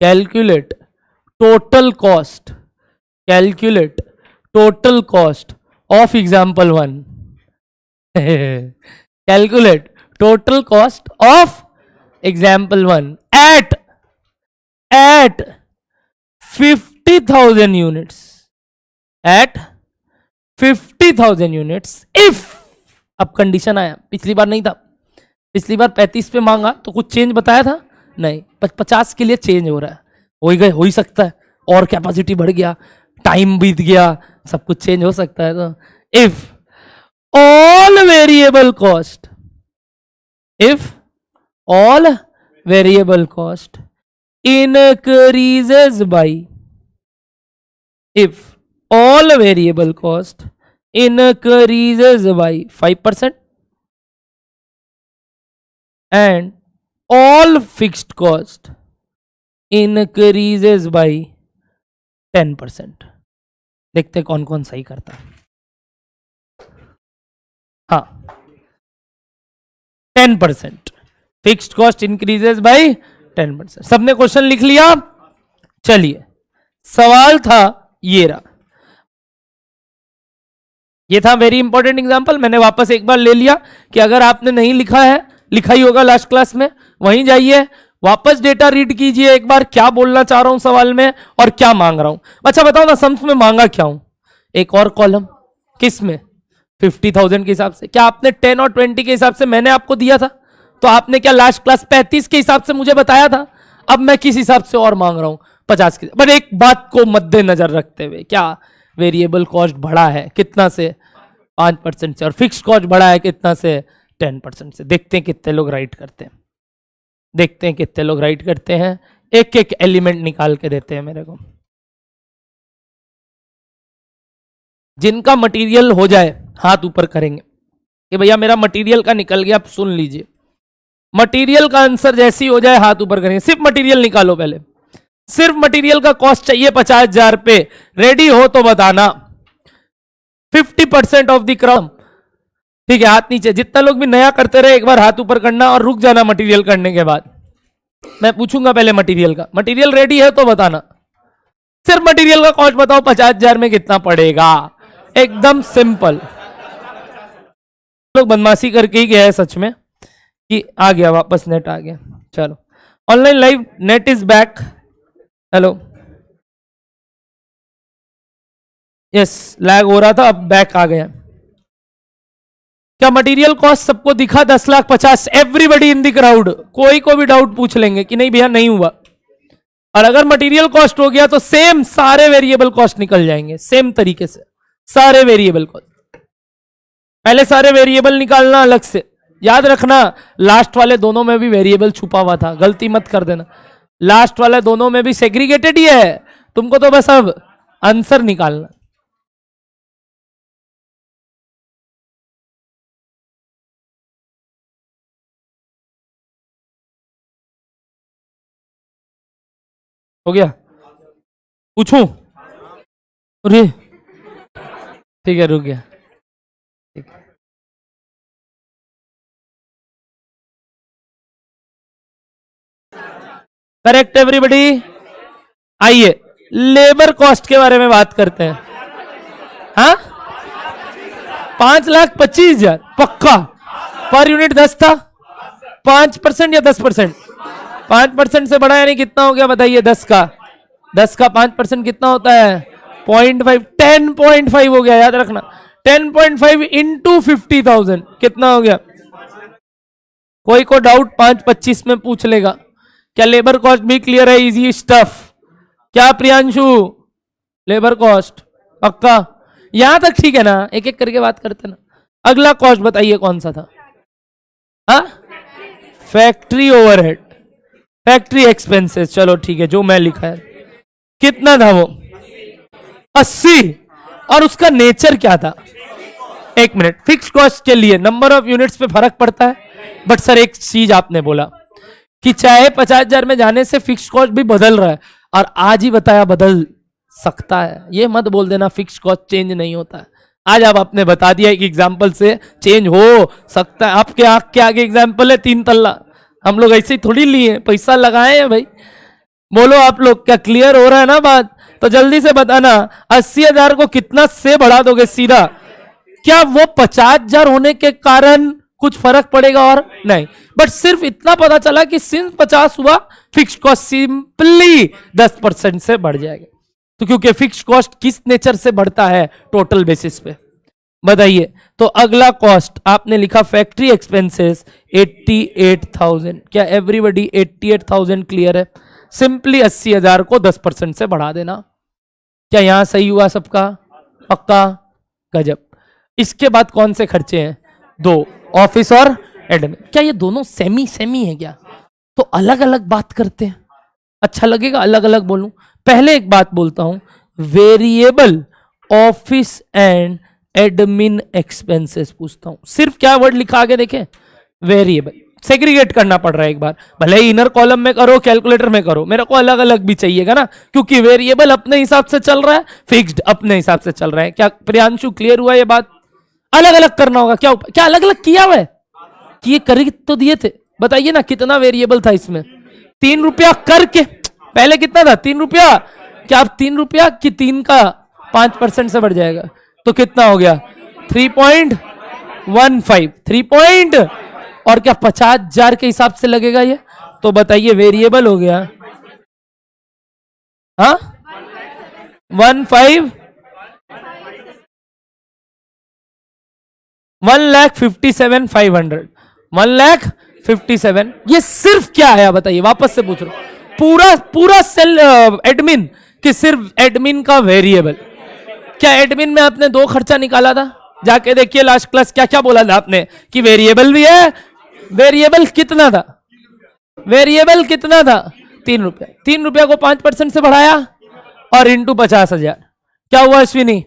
calculate total cost, calculate total cost of example 1। Calculate total cost of example 1 at 50,000 units, at 50,000 units if, अब कंडीशन आया, पिछली बार नहीं था, पिछली बार 35 पे मांगा तो कुछ चेंज बताया था नहीं, 50 के लिए चेंज हो रहा है, हो ही सकता है, और कैपेसिटी बढ़ गया, टाइम बीत गया, सब कुछ चेंज हो सकता है। तो if all variable cost, if all variable cost increases by, if all variable cost increases by 5% and all fixed cost increases by 10%। देखते कौन कौन सही करता है। हाँ 10% फिक्स्ड कॉस्ट इंक्रीजेस बाय 10%। सबने क्वेश्चन लिख लिया? चलिए सवाल था ये रहा, ये था वेरी इंपॉर्टेंट एग्जांपल। मैंने वापस एक बार ले लिया कि अगर आपने नहीं लिखा है, लिखा ही होगा लास्ट क्लास में, वहीं जाइए वापस डेटा रीड कीजिए एक बार, क्या बोलना चाह रहा हूं सवाल में और क्या मांग रहा हूं। अच्छा बताओ ना, सम्स में मांगा क्या हूं? एक और कॉलम, किस में? 50,000 के हिसाब से। क्या आपने 10 और 20 के हिसाब से मैंने आपको दिया था? तो आपने क्या लास्ट क्लास 35 के हिसाब से मुझे बताया था? अब मैं किस हिसाब से और मांग रहा हूं? 50 के। बट एक बात को मद्देनजर रखते हुए, क्या वेरिएबल कॉस्ट बढ़ा है कितना से? 5% से, और फिक्स्ड कॉस्ट बढ़ा है कितना से? 10% से। देखते हैं कितने लोग राइट करते हैं, देखते हैं कितने लोग राइट करते हैं। एक एक एलिमेंट निकाल के देते हैं मेरे को, जिनका मटेरियल हो जाए हाथ ऊपर करेंगे कि भैया मेरा मटेरियल का निकल गया। आप सुन लीजिए, मटेरियल का आंसर जैसी हो जाए हाथ ऊपर करेंगे। सिर्फ मटेरियल निकालो पहले, सिर्फ मटेरियल का कॉस्ट चाहिए 50,000 पे। रेडी हो तो बताना। 50% ऑफ द क्राउड, ठीक है, हाथ नीचे। जितना लोग भी नया करते रहे एक बार हाथ ऊपर करना और रुक जाना मटेरियल करने के बाद। मैं पूछूंगा पहले मटेरियल का। मटेरियल रेडी है तो बताना। सिर्फ मटेरियल का कॉस्ट बताओ 50,000 में कितना पड़ेगा। एकदम सिंपल। लोग बदमाशी करके ही गया है सच में, कि आ गया वापस नेट आ गया। चलो online live net is back. Hello yes lag हो रहा था अब बैक आ गया। क्या मटेरियल कॉस्ट सबको दिखा 10,50,000? एवरीबडी इन द क्राउड, कोई को भी डाउट पूछ लेंगे कि नहीं भैया नहीं हुआ। और अगर मटेरियल कॉस्ट हो गया तो सेम सारे वेरिएबल कॉस्ट निकल जाएंगे सेम तरीके से, सारे वेरिएबल कॉस्ट। पहले सारे वेरिएबल निकालना अलग से, याद रखना लास्ट वाले दोनों में भी वेरिएबल छुपा हुआ था, गलती मत कर देना। लास्ट वाले दोनों में भी सेग्रीगेटेड ही है, तुमको तो बस अब आंसर निकालना। हो गया? पूछूं? अरे ठीक है रुक गया। Correct everybody. आइए लेबर कॉस्ट के बारे में बात करते हैं। हाँ 5,25,000 पक्का। पर यूनिट 10 था, 5% या 10%? 5% से बढ़ा यानी कितना हो गया बताइए? 10 का 5% कितना होता है? 0.5, 10.5 हो गया, याद रखना। 10.5 इंटू 50,000 कितना हो गया? कोई को डाउट 5-25 में पूछ लेगा। क्या लेबर कॉस्ट भी क्लियर है? Easy stuff. क्या प्रियांशु लेबर कॉस्ट पक्का? यहां तक ठीक है ना? एक एक करके बात करते ना। अगला कॉस्ट बताइए कौन सा था? हाँ फैक्ट्री ओवरहेड, फैक्ट्री एक्सपेंसेस। चलो ठीक है, जो मैं लिखा है कितना था वो? 80। और उसका नेचर क्या था? एक मिनट, फिक्स कॉस्ट के लिए नंबर ऑफ यूनिट्स पे फर्क पड़ता है, बट सर एक चीज आपने बोला कि चाहे 50,000 में जाने से फिक्स कॉस्ट भी बदल रहा है, और आज ही बताया बदल सकता है। ये मत बोल देना फिक्स कॉस्ट चेंज नहीं होता है। आज आप आपने बता दिया एक एग्जांपल से चेंज हो सकता है। आपके आंख के आगे एग्जांपल है 3 तल्ला, हम लोग ऐसे ही थोड़ी लिए, पैसा लगाए हैं भाई। बोलो आप लोग, क्या क्लियर हो रहा है ना बात? तो जल्दी से बताना 80,000 को कितना से बढ़ा दोगे सीधा? क्या वो 50,000 होने के कारण कुछ फर्क पड़ेगा? और नहीं, बट सिर्फ इतना पता चला कि सिंस 50 हुआ फिक्स कॉस्ट सिंपली 10% से बढ़ जाएगा। तो क्योंकि फिक्स कॉस्ट किस नेचर से बढ़ता है? टोटल बेसिस पे। बताइए तो अगला कॉस्ट आपने लिखा फैक्ट्री एक्सपेंसेस 88,000। क्या एवरीबडी 88,000 क्लियर है? सिंपली 80,000 को 10% से बढ़ा देना। क्या यहां सही हुआ सबका? पक्का? गजब। इसके बाद कौन से खर्चे हैं? 2, ऑफिस और एडमिन। क्या ये दोनों सेमी सेमी है क्या? तो अलग अलग बात करते हैं, अच्छा लगेगा अलग अलग बोलूं। पहले एक बात बोलता हूं, variable office and admin expenses पूछता हूं। सिर्फ क्या वर्ड लिखा आगे देखें? वेरिएबल। सेग्रीगेट करना पड़ रहा है एक बार, भले ही इनर कॉलम में करो कैलकुलेटर में करो, मेरे को अलग अलग भी चाहिएगा ना, क्योंकि वेरिएबल अपने हिसाब से चल रहा है, फिक्स्ड अपने हिसाब से चल रहा है। क्या प्रियांशु क्लियर हुआ ये बात? अलग अलग करना होगा। क्या अलग अलग किया हुआ है? कि ये कर तो दिए थे, बताइए ना कितना वेरिएबल था इसमें? 3 रुपया करके पहले कितना था? 3 रुपया। क्या आप 3 रुपया कि 3 का 5% से बढ़ जाएगा तो कितना हो गया? 3.15। 3 और क्या 50,000 के हिसाब से लगेगा ये? तो बताइए वेरिएबल हो गया हाँ 15 1,57,500 1,57,000। ये सिर्फ क्या आया बताइए? वापस से पूछ रहा हूं, पूरा सेल एडमिन कि सिर्फ एडमिन का वेरिएबल? क्या एडमिन में आपने 2 खर्चा निकाला था? जाके देखिए लास्ट क्लास क्या क्या बोला था आपने कि वेरिएबल भी है। वेरिएबल कितना था? वेरिएबल कितना था? 3 रुपया। 3 रुपया को 5% से बढ़ाया और इंटू 50,000। क्या हुआ अश्विनी?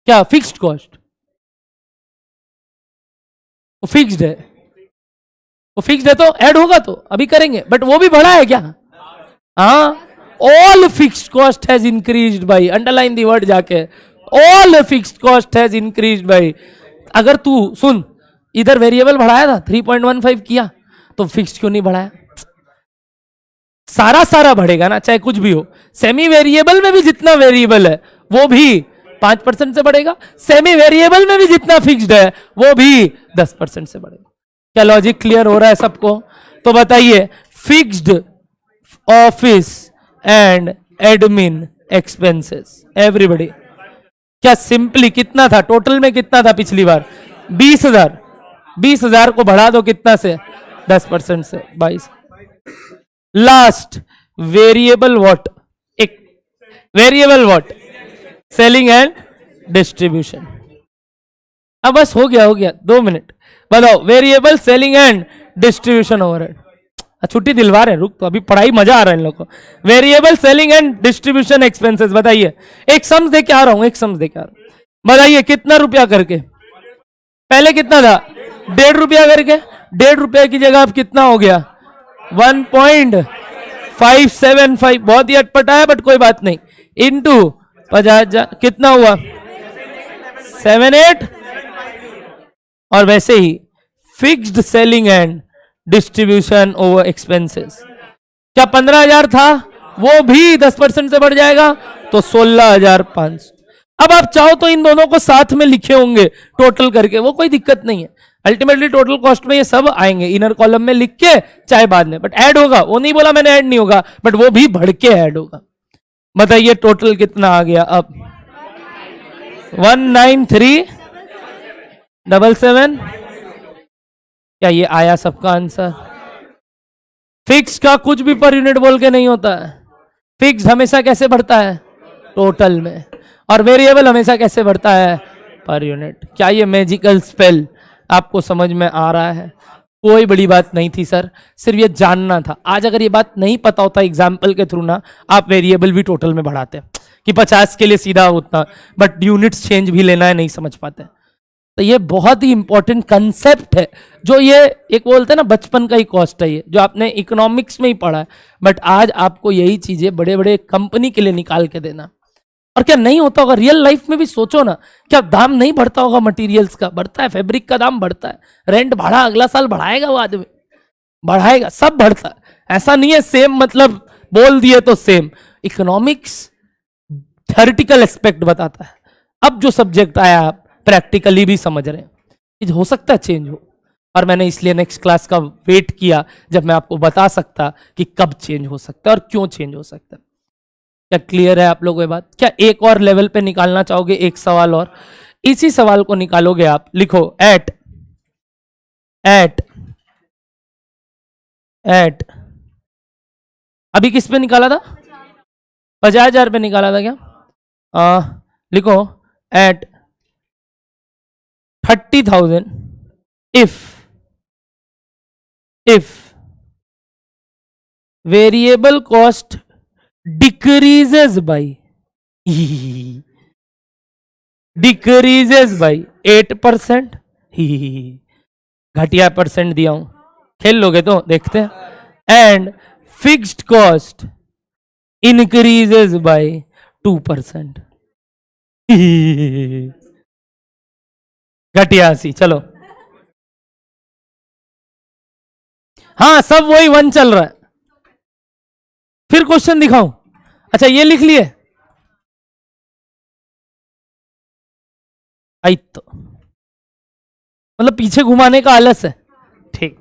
क्या फिक्स्ड कॉस्ट? वो फिक्स्ड है, वो फिक्स्ड है तो ऐड होगा तो अभी करेंगे, बट वो भी बढ़ा है क्या? हाँ all fixed cost has increased by, underline the word जाके, all fixed cost has increased by. अगर तू सुन इधर वेरिएबल बढ़ाया था 3.15 किया तो फिक्स्ड क्यों नहीं बढ़ाया? सारा बढ़ेगा ना, चाहे कुछ भी हो। सेमी वेरिएबल में भी जितना वेरिएबल है वो भी 5% से बढ़ेगा। सेमी वेरिएबल में भी जितना फिक्स्ड है वो भी 10% से बढ़ेगा। क्या लॉजिक क्लियर हो रहा है सबको? तो बताइए, fixed office and admin expenses everybody, क्या सिंपली कितना था? टोटल में कितना था पिछली बार? 20,000। 20,000 को बढ़ा दो कितना से? 10% से 22। Last variable what? एक variable what? Selling and distribution. अब बस हो गया, हो गया, 2 मिनट। बताओ, variable selling and distribution overhead. छुट्टी दिलवा रहे हैं, रुक, तो अभी पढ़ाई मजा आ रहा है इन लोगों को। Variable selling and distribution expenses, बताइए। एक सम्स दे के आ रहा हूं, एक सम्स दे के आ रहा हूं। बताइए कितना रुपया करके? पहले कितना था? 1.5 रुपया करके। 1.5 रुपया की जगह अब कितना हो गया? 1.575। बहुत ही अटपटा है बट कोई बात नहीं। इंटू 50,000 कितना हुआ? 78। और वैसे ही fixed selling and distribution over expenses, क्या 15,000 था? वो भी 10% से बढ़ जाएगा तो 16,500। अब आप चाहो तो इन दोनों को साथ में लिखे होंगे टोटल करके, वो कोई दिक्कत नहीं है। अल्टीमेटली टोटल कॉस्ट में ये सब आएंगे इनर कॉलम में लिख के, चाहे बाद में, बट ऐड होगा। वो नहीं बोला मैंने ऐड नहीं होगा, बट वो भी बढ़ के ऐड होगा। बताइए टोटल कितना आ गया अब? 19377। क्या ये आया सबका आंसर? फिक्स का कुछ भी पर यूनिट बोल के नहीं होता है। फिक्स हमेशा कैसे बढ़ता है? टोटल में। और वेरिएबल हमेशा कैसे बढ़ता है? Per unit. क्या ये मैजिकल स्पेल आपको समझ में आ रहा है? कोई बड़ी बात नहीं थी सर, सिर्फ ये जानना था। आज अगर ये बात नहीं पता होता एग्जाम्पल के थ्रू ना, आप वेरिएबल भी टोटल में बढ़ाते कि 50 के लिए सीधा उतना, बट यूनिट्स चेंज भी लेना है, नहीं समझ पाते। तो ये बहुत ही इंपॉर्टेंट कंसेप्ट है, जो ये एक बोलते हैं ना बचपन का ही कॉस्ट है, ये जो आपने इकोनॉमिक्स में ही पढ़ा है, बट आज आपको यही चीजें बड़े बड़े कंपनी के लिए निकाल के देना। और क्या नहीं होता होगा रियल लाइफ में भी? सोचो ना, क्या दाम नहीं बढ़ता होगा मटेरियल्स का? बढ़ता है, फैब्रिक का दाम बढ़ता है, रेंट बढ़ा, अगला साल बढ़ाएगा वो आदमी, बढ़ाएगा, सब बढ़ता है। ऐसा नहीं है सेम मतलब बोल दिए तो सेम। इकोनॉमिक्स थ्योरेटिकल एस्पेक्ट बताता है। अब जो सब्जेक्ट आया आप प्रैक्टिकली भी समझ रहे हैं, हो सकता है चेंज हो। और मैंने इसलिए नेक्स्ट क्लास का वेट किया जब मैं आपको बता सकता कि कब चेंज हो सकता है और क्यों चेंज हो सकता है। क्या क्लियर है आप लोगों को ये बात? क्या एक और लेवल पे निकालना चाहोगे? एक सवाल और, इसी सवाल को निकालोगे आप। लिखो एट एट एट, अभी किस पे निकाला था? 50,000 पे निकाला था क्या? लिखो eight 30,000 if variable cost decreases by 8%। घटिया परसेंट दिया हूं, खेल लोगे तो देखते हैं। And fixed cost increases by 2%। घटिया सी, चलो। हाँ, सब वही 1 चल रहा है। फिर क्वेश्चन दिखाऊं? अच्छा ये लिख लिए आई तो, मतलब पीछे घुमाने का आलस है। ठीक।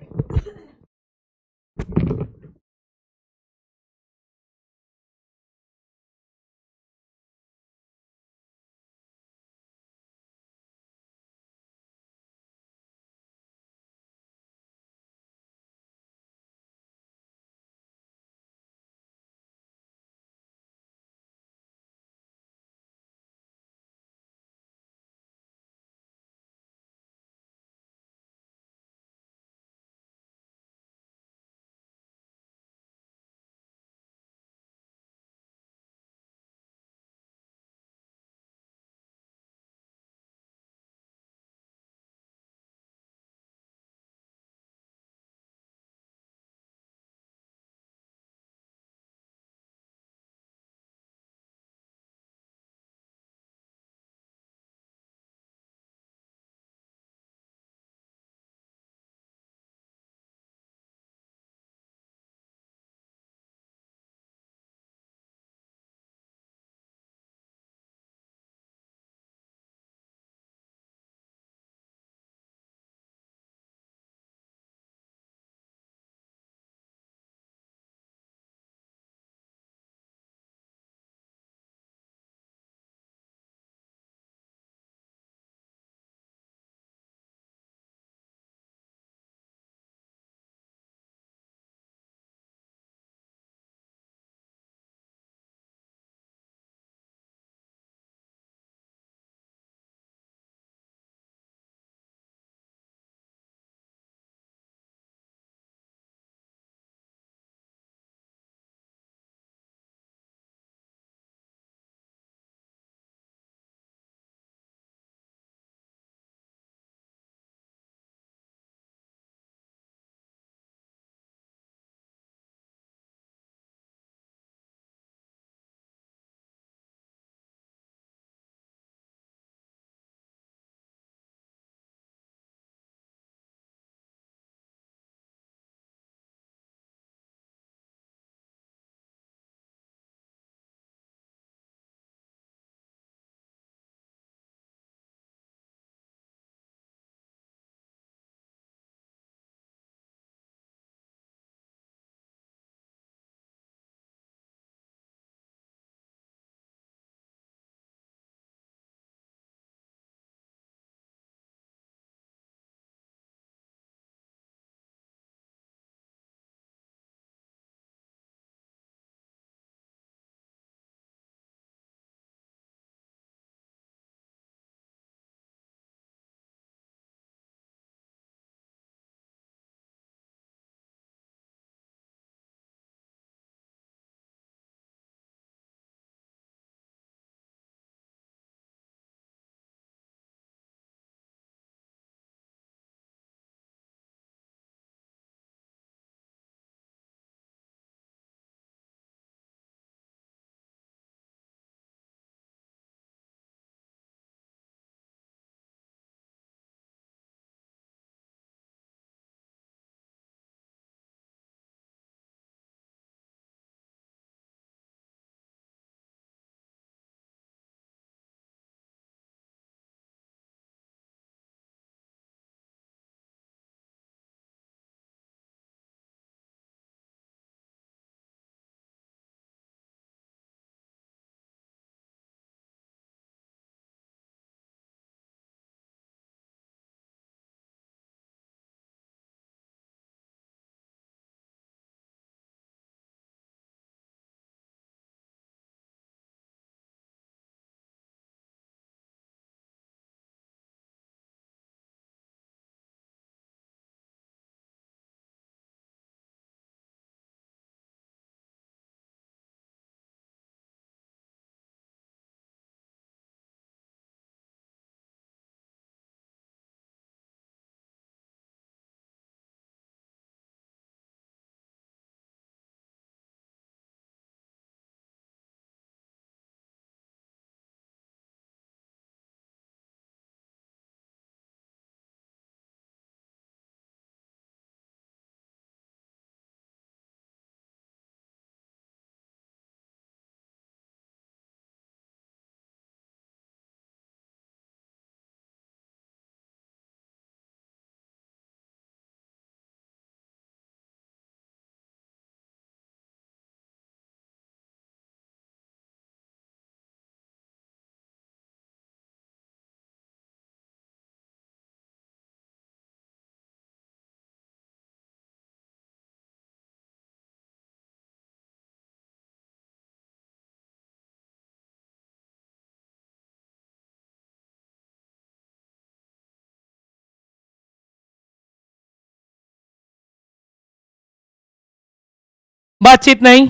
बातचीत नहीं,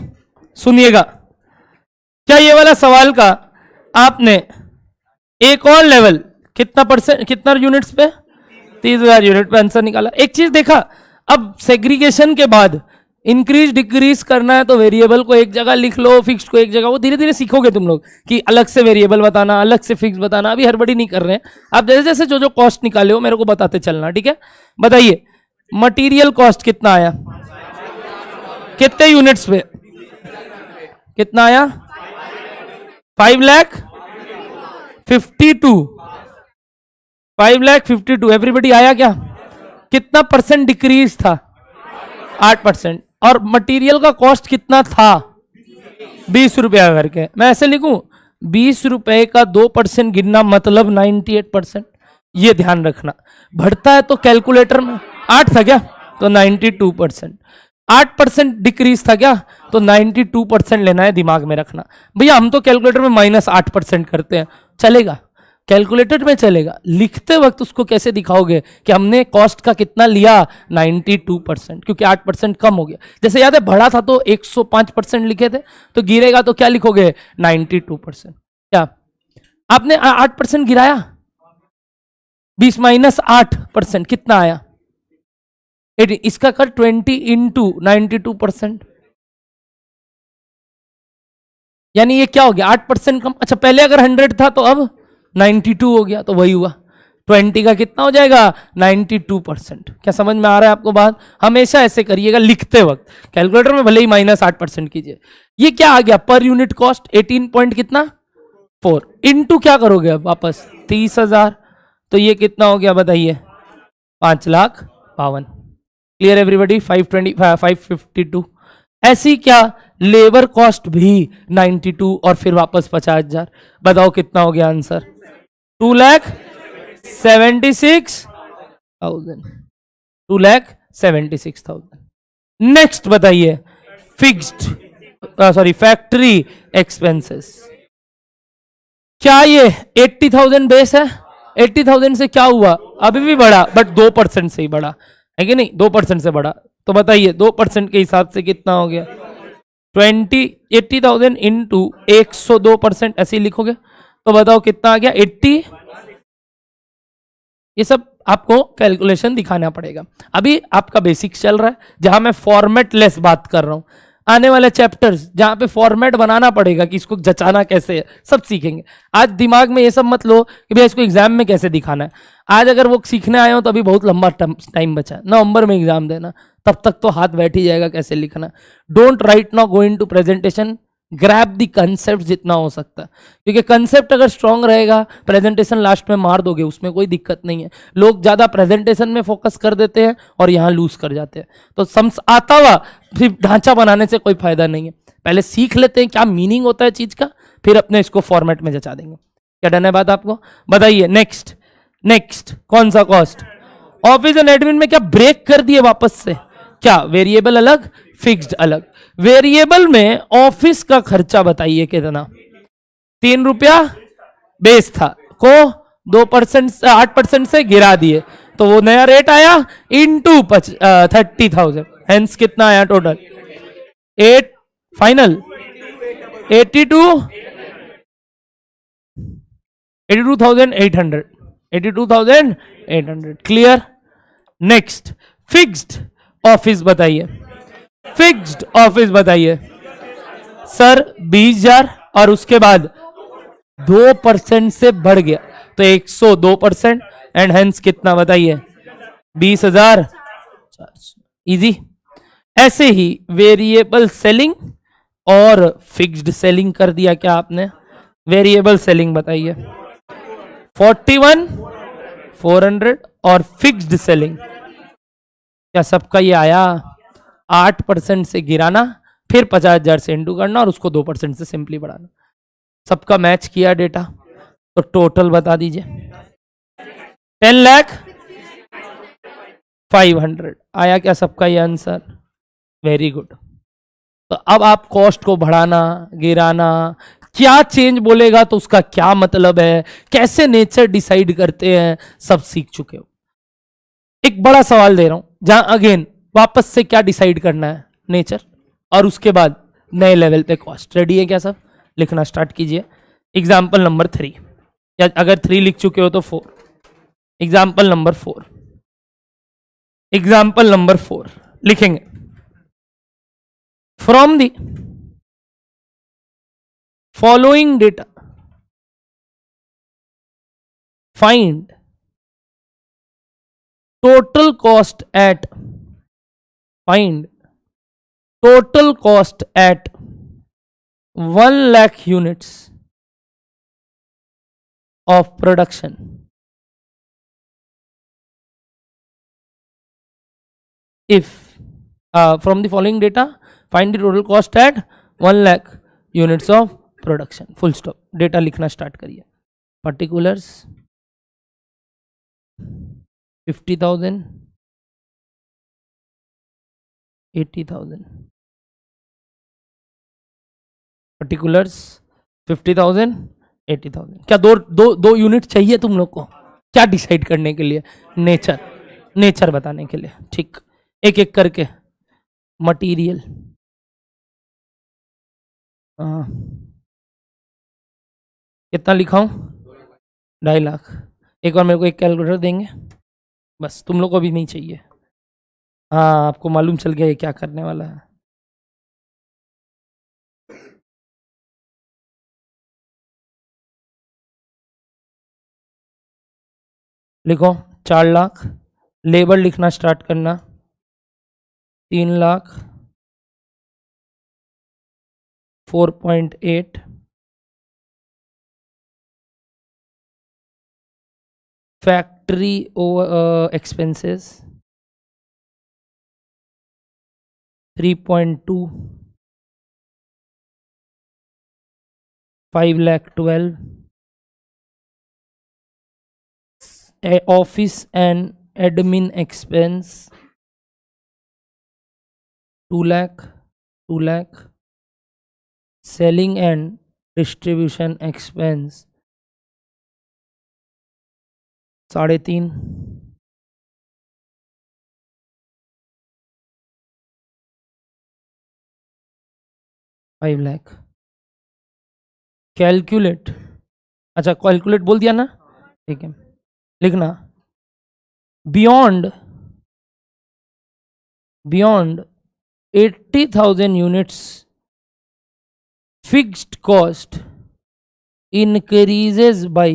सुनिएगा। क्या ये वाला सवाल का आपने एक और लेवल कितना परसेंट, कितना यूनिट्स पे, 30,000 यूनिट पे आंसर निकाला। एक चीज देखा, अब सेग्रीगेशन के बाद इंक्रीज डिक्रीज करना है तो वेरिएबल को एक जगह लिख लो, फिक्स्ड को एक जगह। वो धीरे धीरे सीखोगे तुम लोग कि अलग से वेरिएबल बताना, अलग से फिक्स बताना। अभी हड़बड़ी नहीं कर रहे हैं आप, जैसे जैसे जो जो कॉस्ट निकाले हो मेरे को बताते चलना, ठीक है। बताइए मटेरियल कॉस्ट कितना आया, कितने यूनिट्स पे, कितना आया, 5,52,000, 5,52,000। एवरीबडी आया क्या? कितना परसेंट डिक्रीज था? 8%। और मटेरियल का कॉस्ट कितना था? 20 रुपया करके। मैं ऐसे लिखूं, 20 रुपए का 2% गिनना मतलब 98%। ये ध्यान रखना, बढ़ता है तो कैलकुलेटर में 8 था क्या, तो 92%। 8% डिक्रीज था क्या, तो 92% लेना है, दिमाग में रखना। भैया हम तो कैलकुलेटर में -8% करते हैं, चलेगा, कैलकुलेटर में चलेगा। लिखते वक्त उसको कैसे दिखाओगे कि हमने कॉस्ट का कितना लिया, 92%, क्योंकि 8% कम हो गया। जैसे याद है बढ़ा था तो 105% लिखे थे, तो गिरेगा तो क्या लिखोगे, 92%। क्या आपने 8% गिराया, 20 - 8% कितना आया, 18। इसका कर 20 × 92%, यानी ये क्या हो गया, 8% कम। अच्छा पहले अगर 100 था तो अब 92 हो गया, तो वही हुआ। 20 का कितना हो जाएगा, 92%। क्या समझ में आ रहा है आपको बात? हमेशा ऐसे करिएगा लिखते वक्त, कैलकुलेटर में भले ही -8% कीजिए। ये क्या आ गया, पर यूनिट कॉस्ट 18 पॉइंट कितना, 4 इंटू क्या करोगे अब वापस 30,000, तो ये कितना हो गया बताइए, 5,52,000। Clear everybody? 552। ऐसी क्या लेबर कॉस्ट भी 92 और फिर वापस 50,000। बताओ कितना हो गया आंसर, 2,76,000। 2,76,000। नेक्स्ट बताइए फिक्स्ड फैक्ट्री एक्सपेंसेस। क्या ये 80,000 बेस है? 80,000 से क्या हुआ, अभी भी बढ़ा बट 2% से ही बढ़ा है कि नहीं, 2% से बढ़ा। तो बताइए 2% के हिसाब से कितना हो गया, 80,000 इंटू 102%, ऐसे ही लिखोगे तो बताओ कितना आ गया, 80। ये सब आपको कैलकुलेशन दिखाना पड़ेगा। अभी आपका बेसिक्स चल रहा है, जहां मैं फॉर्मेट लेस बात कर रहा हूं। आने वाले चैप्टर्स जहां पे फॉर्मेट बनाना पड़ेगा कि इसको जचाना कैसे है, सब सीखेंगे। आज दिमाग में ये सब मत लो कि भैया इसको एग्जाम में कैसे दिखाना है। आज अगर वो सीखने आए हो तो अभी बहुत लंबा टाइम बचा है, नवंबर में एग्जाम देना, तब तक तो हाथ बैठ ही जाएगा कैसे लिखना। Don't write now, go into presentation, grab the concept जितना हो सकता है, क्योंकि कंसेप्ट अगर स्ट्रांग रहेगा प्रेजेंटेशन लास्ट में मार दोगे, उसमें कोई दिक्कत नहीं है। लोग ज्यादा प्रेजेंटेशन में फोकस कर देते हैं और यहाँ लूज कर जाते हैं। तो समझ आता हुआ फिर ढांचा बनाने से कोई फायदा नहीं है। पहले सीख लेते हैं क्या मीनिंग होता है चीज का, फिर अपने इसको फॉर्मेट में जचा देंगे। क्या डन है बात आपको? बताइए नेक्स्ट कौन सा कॉस्ट, ऑफिस एंड एडमिन में क्या ब्रेक कर दिए वापस से, क्या वेरिएबल अलग फिक्स्ड अलग। वेरिएबल में ऑफिस का खर्चा बताइए कितना, 3 रुपया बेस था को 2% 8% से गिरा दिए, तो वो नया रेट आया इंटू 30,000। हेंस कितना आया total, 8 final 82,800। Clear? Next fixed office बताइए, फिक्स्ड ऑफिस बताइए सर 20,000 और उसके बाद 2% से बढ़ गया तो 102%, एंड हेंस कितना बताइए, 20,000। इजी। ऐसे ही वेरिएबल सेलिंग और फिक्स्ड सेलिंग कर दिया क्या आपने। वेरिएबल सेलिंग बताइए 41,400 और फिक्स्ड सेलिंग क्या सबका ये आया, 8% से गिराना, फिर 50,000 से इंटू करना और उसको 2% से सिंपली बढ़ाना। सबका मैच किया डेटा, तो टोटल बता दीजिए, 10,05,000 आया क्या सबका ये आंसर। Very good. तो अब आप कॉस्ट को बढ़ाना गिराना, क्या चेंज बोलेगा तो उसका क्या मतलब है, कैसे नेचर डिसाइड करते हैं, सब सीख चुके हो। एक बड़ा सवाल दे रहा हूं जहां अगेन वापस से क्या डिसाइड करना है, नेचर। और उसके बाद नए लेवल पे कॉस्ट। रेडी है क्या सब? लिखना स्टार्ट कीजिए। एग्जाम्पल नंबर 3, या अगर 3 लिख चुके हो तो 4। एग्जाम्पल नंबर 4, एग्जाम्पल नंबर 4 लिखेंगे। From the following data find total cost at find total cost at 1 lakh units of production if from the following data find the total cost at 1 lakh units of production, full stop। Data लिखना start करिए। Particulars 50,000 80,000, particulars 50,000 80,000। क्या दो दो दो unit चाहिए तुम लोग को? क्या डिसाइड करने के लिए? नेचर, नेचर बताने के लिए। ठीक, एक एक करके। मटीरियल, कितना लिखाऊं? 2.5 लाख। एक बार मेरे को एक कैलकुलेटर देंगे? बस, तुम लोग को भी नहीं चाहिए। हाँ, आपको मालूम चल गया ये क्या करने वाला है। लिखो 4 लाख। लेबर लिखना स्टार्ट करना। 3 lakh 4.8। Factory expenses 3.2। 5 lakh 12। Office and admin expense 2 lakh 2 lakh. Selling and distribution expense 3.5। 5 lakh. Calculate, अच्छा कैलकुलेट बोल दिया ना, ठीक है। लिखना beyond 80,000 units fixed cost increases by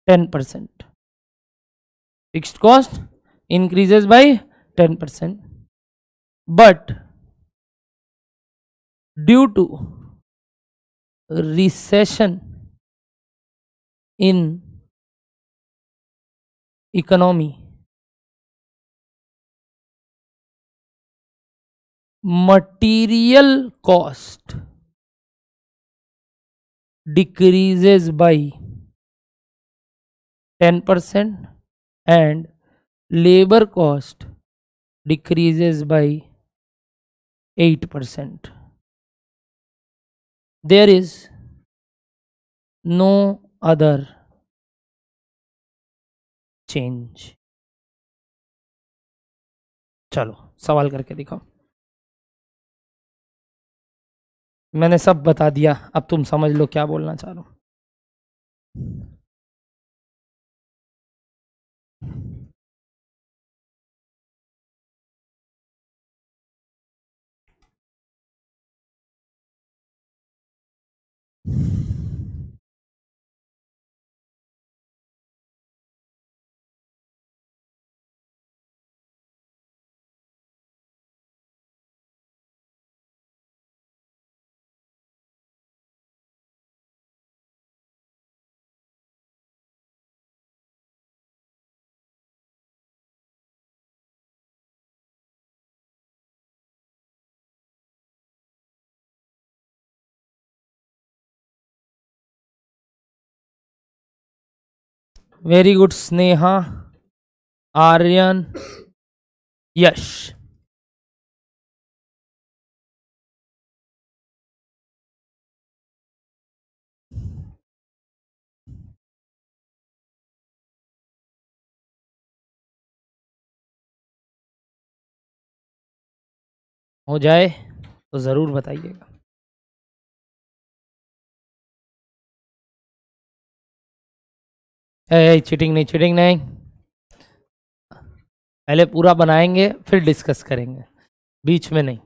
10%। fixed cost increases by 10%, but due to recession in economy, material cost decreases by 10% and labor cost decreases by 8%। there is no other change। चलो सवाल करके दिखाओ। मैंने सब बता दिया, अब तुम समझ लो क्या बोलना चाह रहा हूं। वेरी गुड स्नेहा, आर्यन, यश। हो जाए तो जरूर बताइएगा। चीटिंग नहीं, चीटिंग नहीं, पहले पूरा बनाएंगे फिर डिस्कस करेंगे, बीच में नहीं।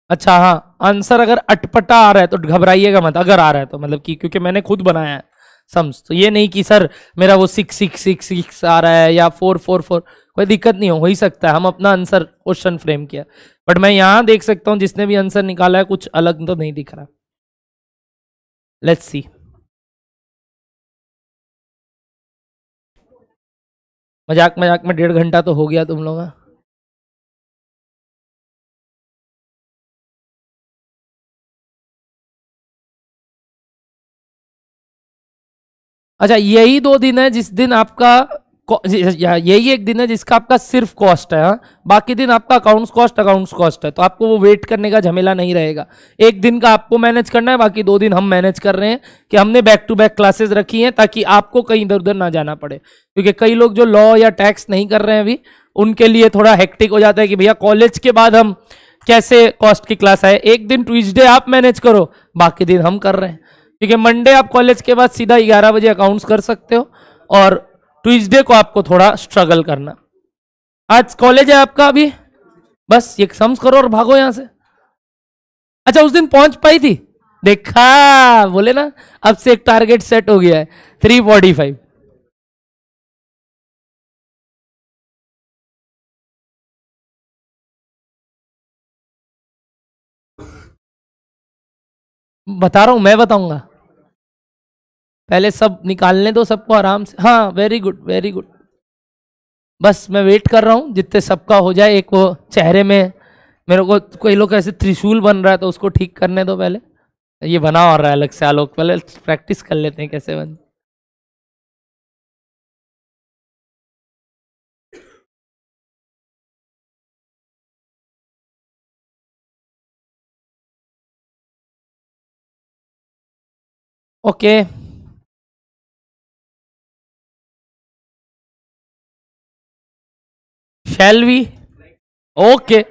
अच्छा हाँ, आंसर अगर अटपटा आ रहा है तो घबराइएगा मत, अगर आ रहा है तो मतलब कि क्योंकि मैंने खुद बनाया है सम्स, तो ये नहीं कि सर मेरा वो 6 6 6 6 आ रहा है या 4 4 4, कोई दिक्कत नहीं हो ही सकता है, हम अपना आंसर क्वेश्चन फ्रेम किया। बट मैं यहां देख सकता हूं जिसने भी आंसर निकाला है कुछ अलग तो नहीं दिख रहा। Let's see. मजाक मजाक में 1.5 घंटा तो हो गया तुम लोग का। अच्छा यही 2 दिन है जिस दिन आपका यही एक दिन है जिसका आपका सिर्फ कॉस्ट है, हाँ? बाकी दिन आपका अकाउंट्स कॉस्ट है, तो आपको वो वेट करने का झमेला नहीं रहेगा। एक दिन का आपको मैनेज करना है, बाकी 2 दिन हम मैनेज कर रहे हैं कि हमने बैक टू बैक क्लासेस रखी हैं ताकि आपको कहीं इधर उधर ना जाना पड़े, क्योंकि कई लोग जो लॉ या टैक्स नहीं कर रहे हैं अभी, उनके लिए थोड़ा हेक्टिक हो जाता है कि भैया कॉलेज के बाद हम कैसे कॉस्ट की क्लास आए। एक दिन ट्यूजडे आप मैनेज करो, बाकी दिन हम कर रहे हैं, क्योंकि मंडे आप कॉलेज के बाद सीधा 11 बजे अकाउंट्स कर सकते हो और ट्यूसडे को आपको थोड़ा स्ट्रगल करना। आज कॉलेज है आपका अभी, बस ये सम्स करो और भागो यहां से। अच्छा उस दिन पहुंच पाई थी, देखा, बोले ना अब से एक टारगेट सेट हो गया है 345। बता रहा हूं, मैं बताऊंगा, पहले सब निकालने दो सबको आराम से। हाँ वेरी गुड वेरी गुड, बस मैं वेट कर रहा हूं जितने सबका हो जाए। एक वो चेहरे में मेरे को कोई लोग ऐसे त्रिशूल बन रहा है तो उसको ठीक करने दो पहले, ये बना और रहा है अलग से आलोक, पहले प्रैक्टिस कर लेते हैं कैसे बन। Okay shall we, okay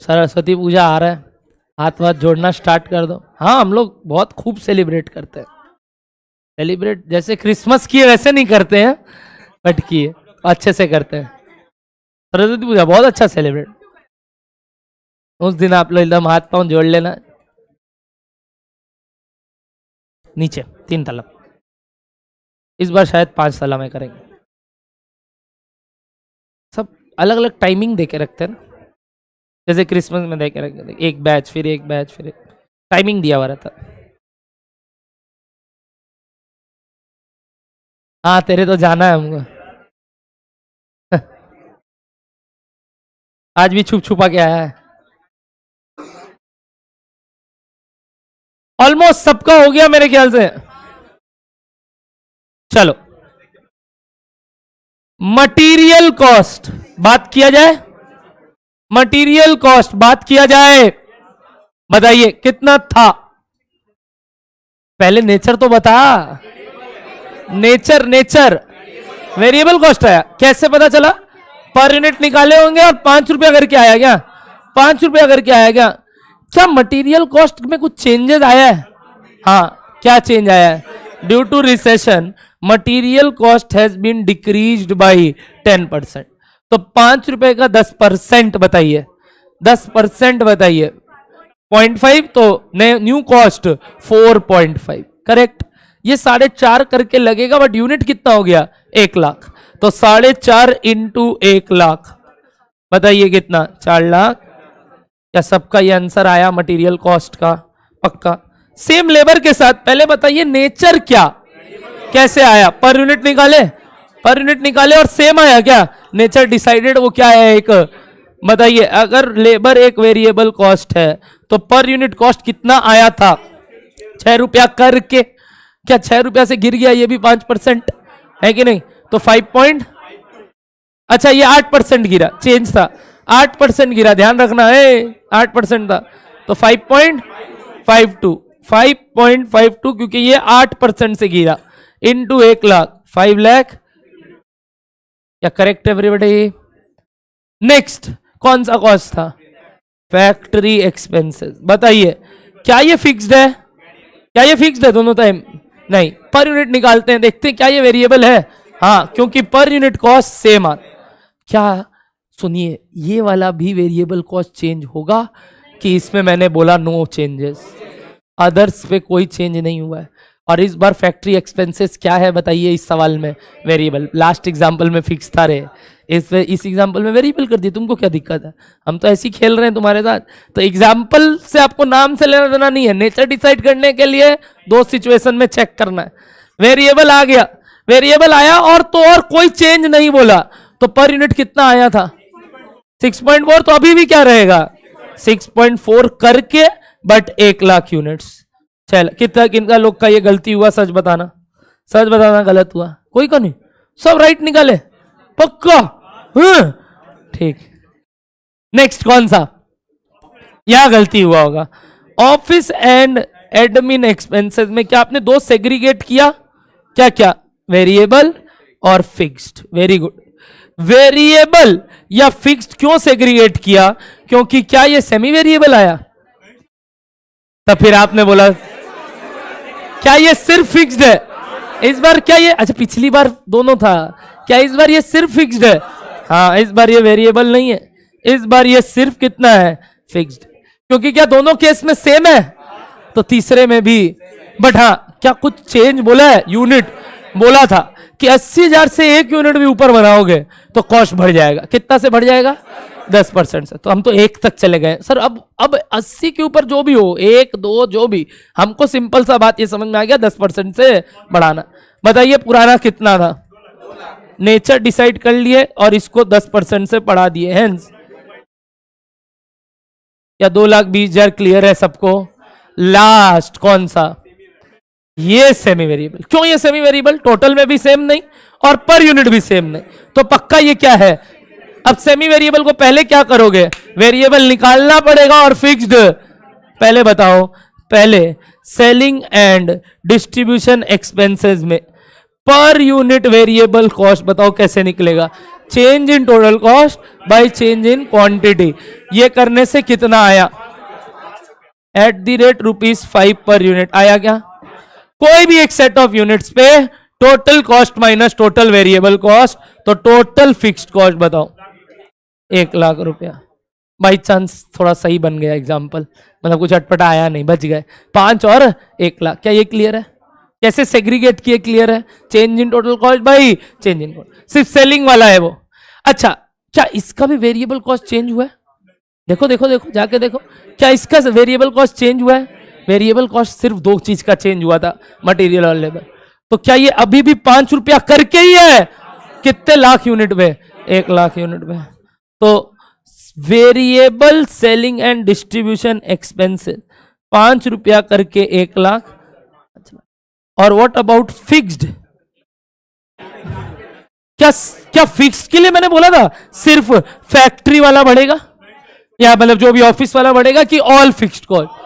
Saraswati Puja आ रहा है, हाथ वाथ जोड़ना स्टार्ट कर दो। हाँ हम लोग बहुत खूब सेलिब्रेट करते हैं, सेलिब्रेट जैसे क्रिसमस किए वैसे नहीं करते हैं, बट किए अच्छे से करते हैं। सरस्वती पूजा बहुत अच्छा सेलिब्रेट, उस दिन आप लोग एकदम हाथ पांव जोड़ लेना। नीचे 3 तला, इस बार शायद 5 तला में करेंगे। सब अलग अलग टाइमिंग दे के रखते हैं ना, जैसे क्रिसमस में दे के रखते हैं एक बैच फिर एक बैच फिर एक, टाइमिंग दिया हुआ रहता। हाँ तेरे तो जाना है हमको आज भी छुप छुपा के आया है। ऑलमोस्ट सबका हो गया मेरे ख्याल से। चलो मटेरियल कॉस्ट बात किया जाए, मटेरियल कॉस्ट बात किया जाए, बताइए कितना था। पहले नेचर तो बता, नेचर नेचर वेरिएबल कॉस्ट आया, कैसे पता चला? पर यूनिट निकाले होंगे और 5 रुपया करके आया क्या, 5 रुपया करके आया क्या? क्या मटेरियल कॉस्ट में कुछ चेंजेस आया है? हाँ, क्या चेंज आया है? Due to recession material cost has been decreased by 10%। तो 5 रुपए का 10% बताइए, 10% बताइए 0.5, तो न्यू कॉस्ट 4.5, करेक्ट। ये 4.5 करके लगेगा, बट यूनिट कितना हो गया? 1 लाख। तो 4.5 इंटू 1 लाख, बताइए कितना? 4 लाख। क्या सबका ये आंसर आया मटेरियल कॉस्ट का? पक्का। सेम लेबर के साथ पहले बताइए नेचर क्या, कैसे आया? पर यूनिट निकाले, पर यूनिट निकाले और सेम आया क्या? नेचर डिसाइडेड वो क्या है? एक बताइए, अगर लेबर एक वेरिएबल कॉस्ट है तो पर यूनिट कॉस्ट कितना आया था? 6 रुपया करके। क्या 6 रुपया से गिर गया? ये भी 5% है कि नहीं? तो 5 अच्छा ये 8% गिरा, चेंज था, 8% गिरा, ध्यान रखना है, 8% था। तो 5.52, 5.52 क्योंकि ये 8% से गिरा, इनटू 1 लाख, 5 लाख। क्या करेक्ट एवरीबॉडी? नेक्स्ट कौन सा कॉस्ट था? Factory expenses. बताइए क्या ये फिक्स्ड है? क्या ये फिक्स्ड है दोनों टाइम? नहीं। पर यूनिट निकालते हैं, देखते हैं क्या ये वेरिएबल है। हाँ, क्योंकि पर यूनिट कॉस्ट सेम आता। क्या सुनिए, ये वाला भी वेरिएबल कॉस्ट चेंज होगा कि इसमें मैंने बोला नो चेंजेस, अदर्स पे कोई चेंज नहीं हुआ है। और इस बार फैक्ट्री एक्सपेंसेस क्या है बताइए इस सवाल में? वेरिएबल। लास्ट एग्जांपल में फिक्स था रे, इस एग्जांपल में वेरिएबल कर दिया। तुमको क्या दिक्कत है? हम तो ऐसे ही खेल रहे हैं तुम्हारे साथ। तो एग्जांपल से आपको नाम से लेना देना नहीं है, नेचर डिसाइड करने के लिए 2 सिचुएशन में चेक करना है। वेरिएबल आ गया, वेरिएबल आया और तो और कोई चेंज नहीं बोला, तो पर यूनिट कितना आया था? 6.4। तो अभी भी क्या रहेगा? 6.4 करके, बट 1 लाख यूनिट्स। चल, कितना लोग का ये गलती हुआ? सच बताना, सच बताना गलत हुआ? कोई का नहीं, सब राइट निकाले? पक्का? ठीक। नेक्स्ट कौन सा? यहां गलती हुआ होगा। ऑफिस एंड एडमिन एक्सपेंसेस में क्या आपने 2 सेग्रीगेट किया? क्या क्या? वेरिएबल और फिक्स्ड। Very good. वेरिएबल या फिक्स्ड क्यों सेग्रीगेट किया? क्योंकि क्या ये सेमी वेरिएबल आया? तो फिर आपने बोला क्या ये सिर्फ फिक्स्ड है? इस बार क्या ये, अच्छा पिछली बार दोनों था, क्या इस बार ये सिर्फ फिक्स्ड है? हाँ, इस बार ये वेरिएबल नहीं है, इस बार ये सिर्फ कितना है? फिक्स्ड। क्योंकि क्या दोनों केस में सेम है, तो तीसरे में भी। बट हाँ, क्या कुछ चेंज बोला है? यूनिट बोला था कि 80,000 से 1 यूनिट भी ऊपर बनाओगे तो कॉस्ट बढ़ जाएगा। कितना से बढ़ जाएगा? 10% से। तो हम तो 1 तक चले गए सर। अब 80 के ऊपर जो भी हो, 1, 2 जो भी, हमको सिंपल सा बात ये समझ में आ गया, 10% से बढ़ाना। बताइए पुराना कितना था? नेचर डिसाइड कर लिए और इसको 10% से बढ़ा दिए। हेंस या 2,20,000 क्लियर है सबको? लास्ट कौन सा? ये सेमी वेरिएबल। क्यों ये सेमी वेरिएबल? टोटल में भी सेम नहीं और पर यूनिट भी सेम नहीं, तो पक्का ये क्या है? अब सेमी वेरिएबल को पहले क्या करोगे? वेरिएबल निकालना पड़ेगा और फिक्स्ड। पहले बताओ, पहले सेलिंग एंड डिस्ट्रीब्यूशन एक्सपेंसेस में पर यूनिट वेरिएबल कॉस्ट बताओ कैसे निकलेगा? Change in total cost by change in quantity. ये करने से कितना आया? @(5) पर यूनिट आया क्या? कोई भी एक सेट ऑफ यूनिट्स पे total cost minus total variable cost, तो टोटल फिक्स्ड कॉस्ट बताओ 1 लाख रुपया। बाई चांस थोड़ा सही बन गया एग्जाम्पल, मतलब कुछ अटपटा आया नहीं, बच गए। 5 और 1 लाख। क्या ये क्लियर है? कैसे सेग्रीगेट किए? क्लियर है? Change in total cost by change in cost. सिर्फ सेलिंग वाला है वो। अच्छा, क्या इसका भी वेरिएबल कॉस्ट चेंज हुआ है? देखो देखो देखो, जाके देखो, क्या इसका वेरिएबल कॉस्ट चेंज हुआ है? वेरिएबल कॉस्ट सिर्फ 2 चीज का चेंज हुआ था, मटेरियल और लेबर। तो क्या ये अभी भी 5 रुपया करके ही है? कितने लाख यूनिट पे? 1 लाख यूनिट पे। तो variable selling and distribution expenses 5 रुपया करके 1 लाख। और व्हाट अबाउट फिक्स्ड? क्या फिक्स्ड के लिए मैंने बोला था सिर्फ फैक्ट्री वाला बढ़ेगा, या मतलब जो भी ऑफिस वाला बढ़ेगा, कि ऑल फिक्स्ड कॉस्ट?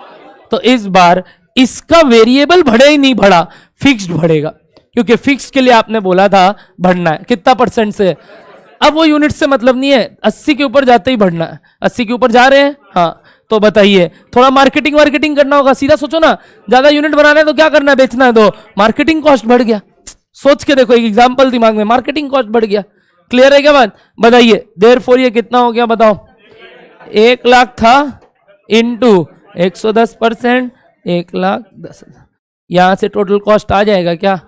तो इस बार इसका वेरिएबल बढ़े ही नहीं बढ़ा, फिक्स्ड बढ़ेगा, क्योंकि फिक्स के लिए आपने बोला था बढ़ना है। कितना % से? अब वो यूनिट से मतलब नहीं है, 80 के ऊपर जाते ही बढ़ना है। 80 के ऊपर जा रहे हैं, हाँ, तो बताइए, थोड़ा मार्केटिंग वार्केटिंग करना होगा। सीधा सोचो ना, ज्यादा यूनिट बनाना है तो क्या करना है, बेचना है, तो मार्केटिंग कॉस्ट बढ़ गया। सोच के देखो, एक एग्जांपल दिमाग में, मार्केटिंग कॉस्ट बढ़ गया। क्लियर है क्या बात? बताइए, देयरफॉर ये कितना हो गया बताओ? 1 लाख था इंटू 110%, 1,10,000। यहां से टोटल कॉस्ट आ जाएगा क्या?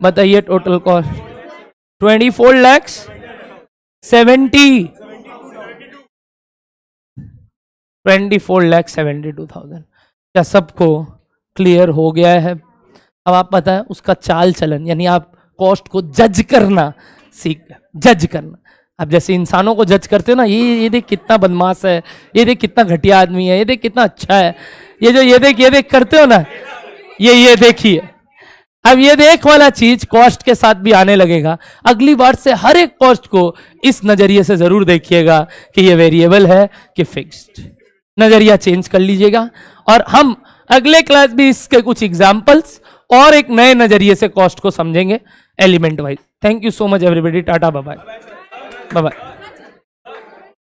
बताइए, टोटल कॉस्ट 24 लाख 72,000। क्या सबको क्लियर हो गया है? अब आप पता है उसका चाल चलन, यानी आप कॉस्ट को जज करना सीख, जज करना। अब जैसे इंसानों को जज करते हो ना, ये देख कितना बदमाश है, ये देख कितना घटिया आदमी है, ये देख कितना अच्छा है, ये देख करते हो ना, ये देखिए। अब ये देख वाला चीज कॉस्ट के साथ भी आने लगेगा। अगली बार से हर एक कॉस्ट को इस नजरिए से जरूर देखिएगा कि ये वेरिएबल है कि फिक्स्ड। नजरिया चेंज कर लीजिएगा। और हम अगले क्लास भी इसके कुछ एग्जांपल्स और एक नए नजरिए से कॉस्ट को समझेंगे element wise. Thank you so much everybody. Tata, bye bye.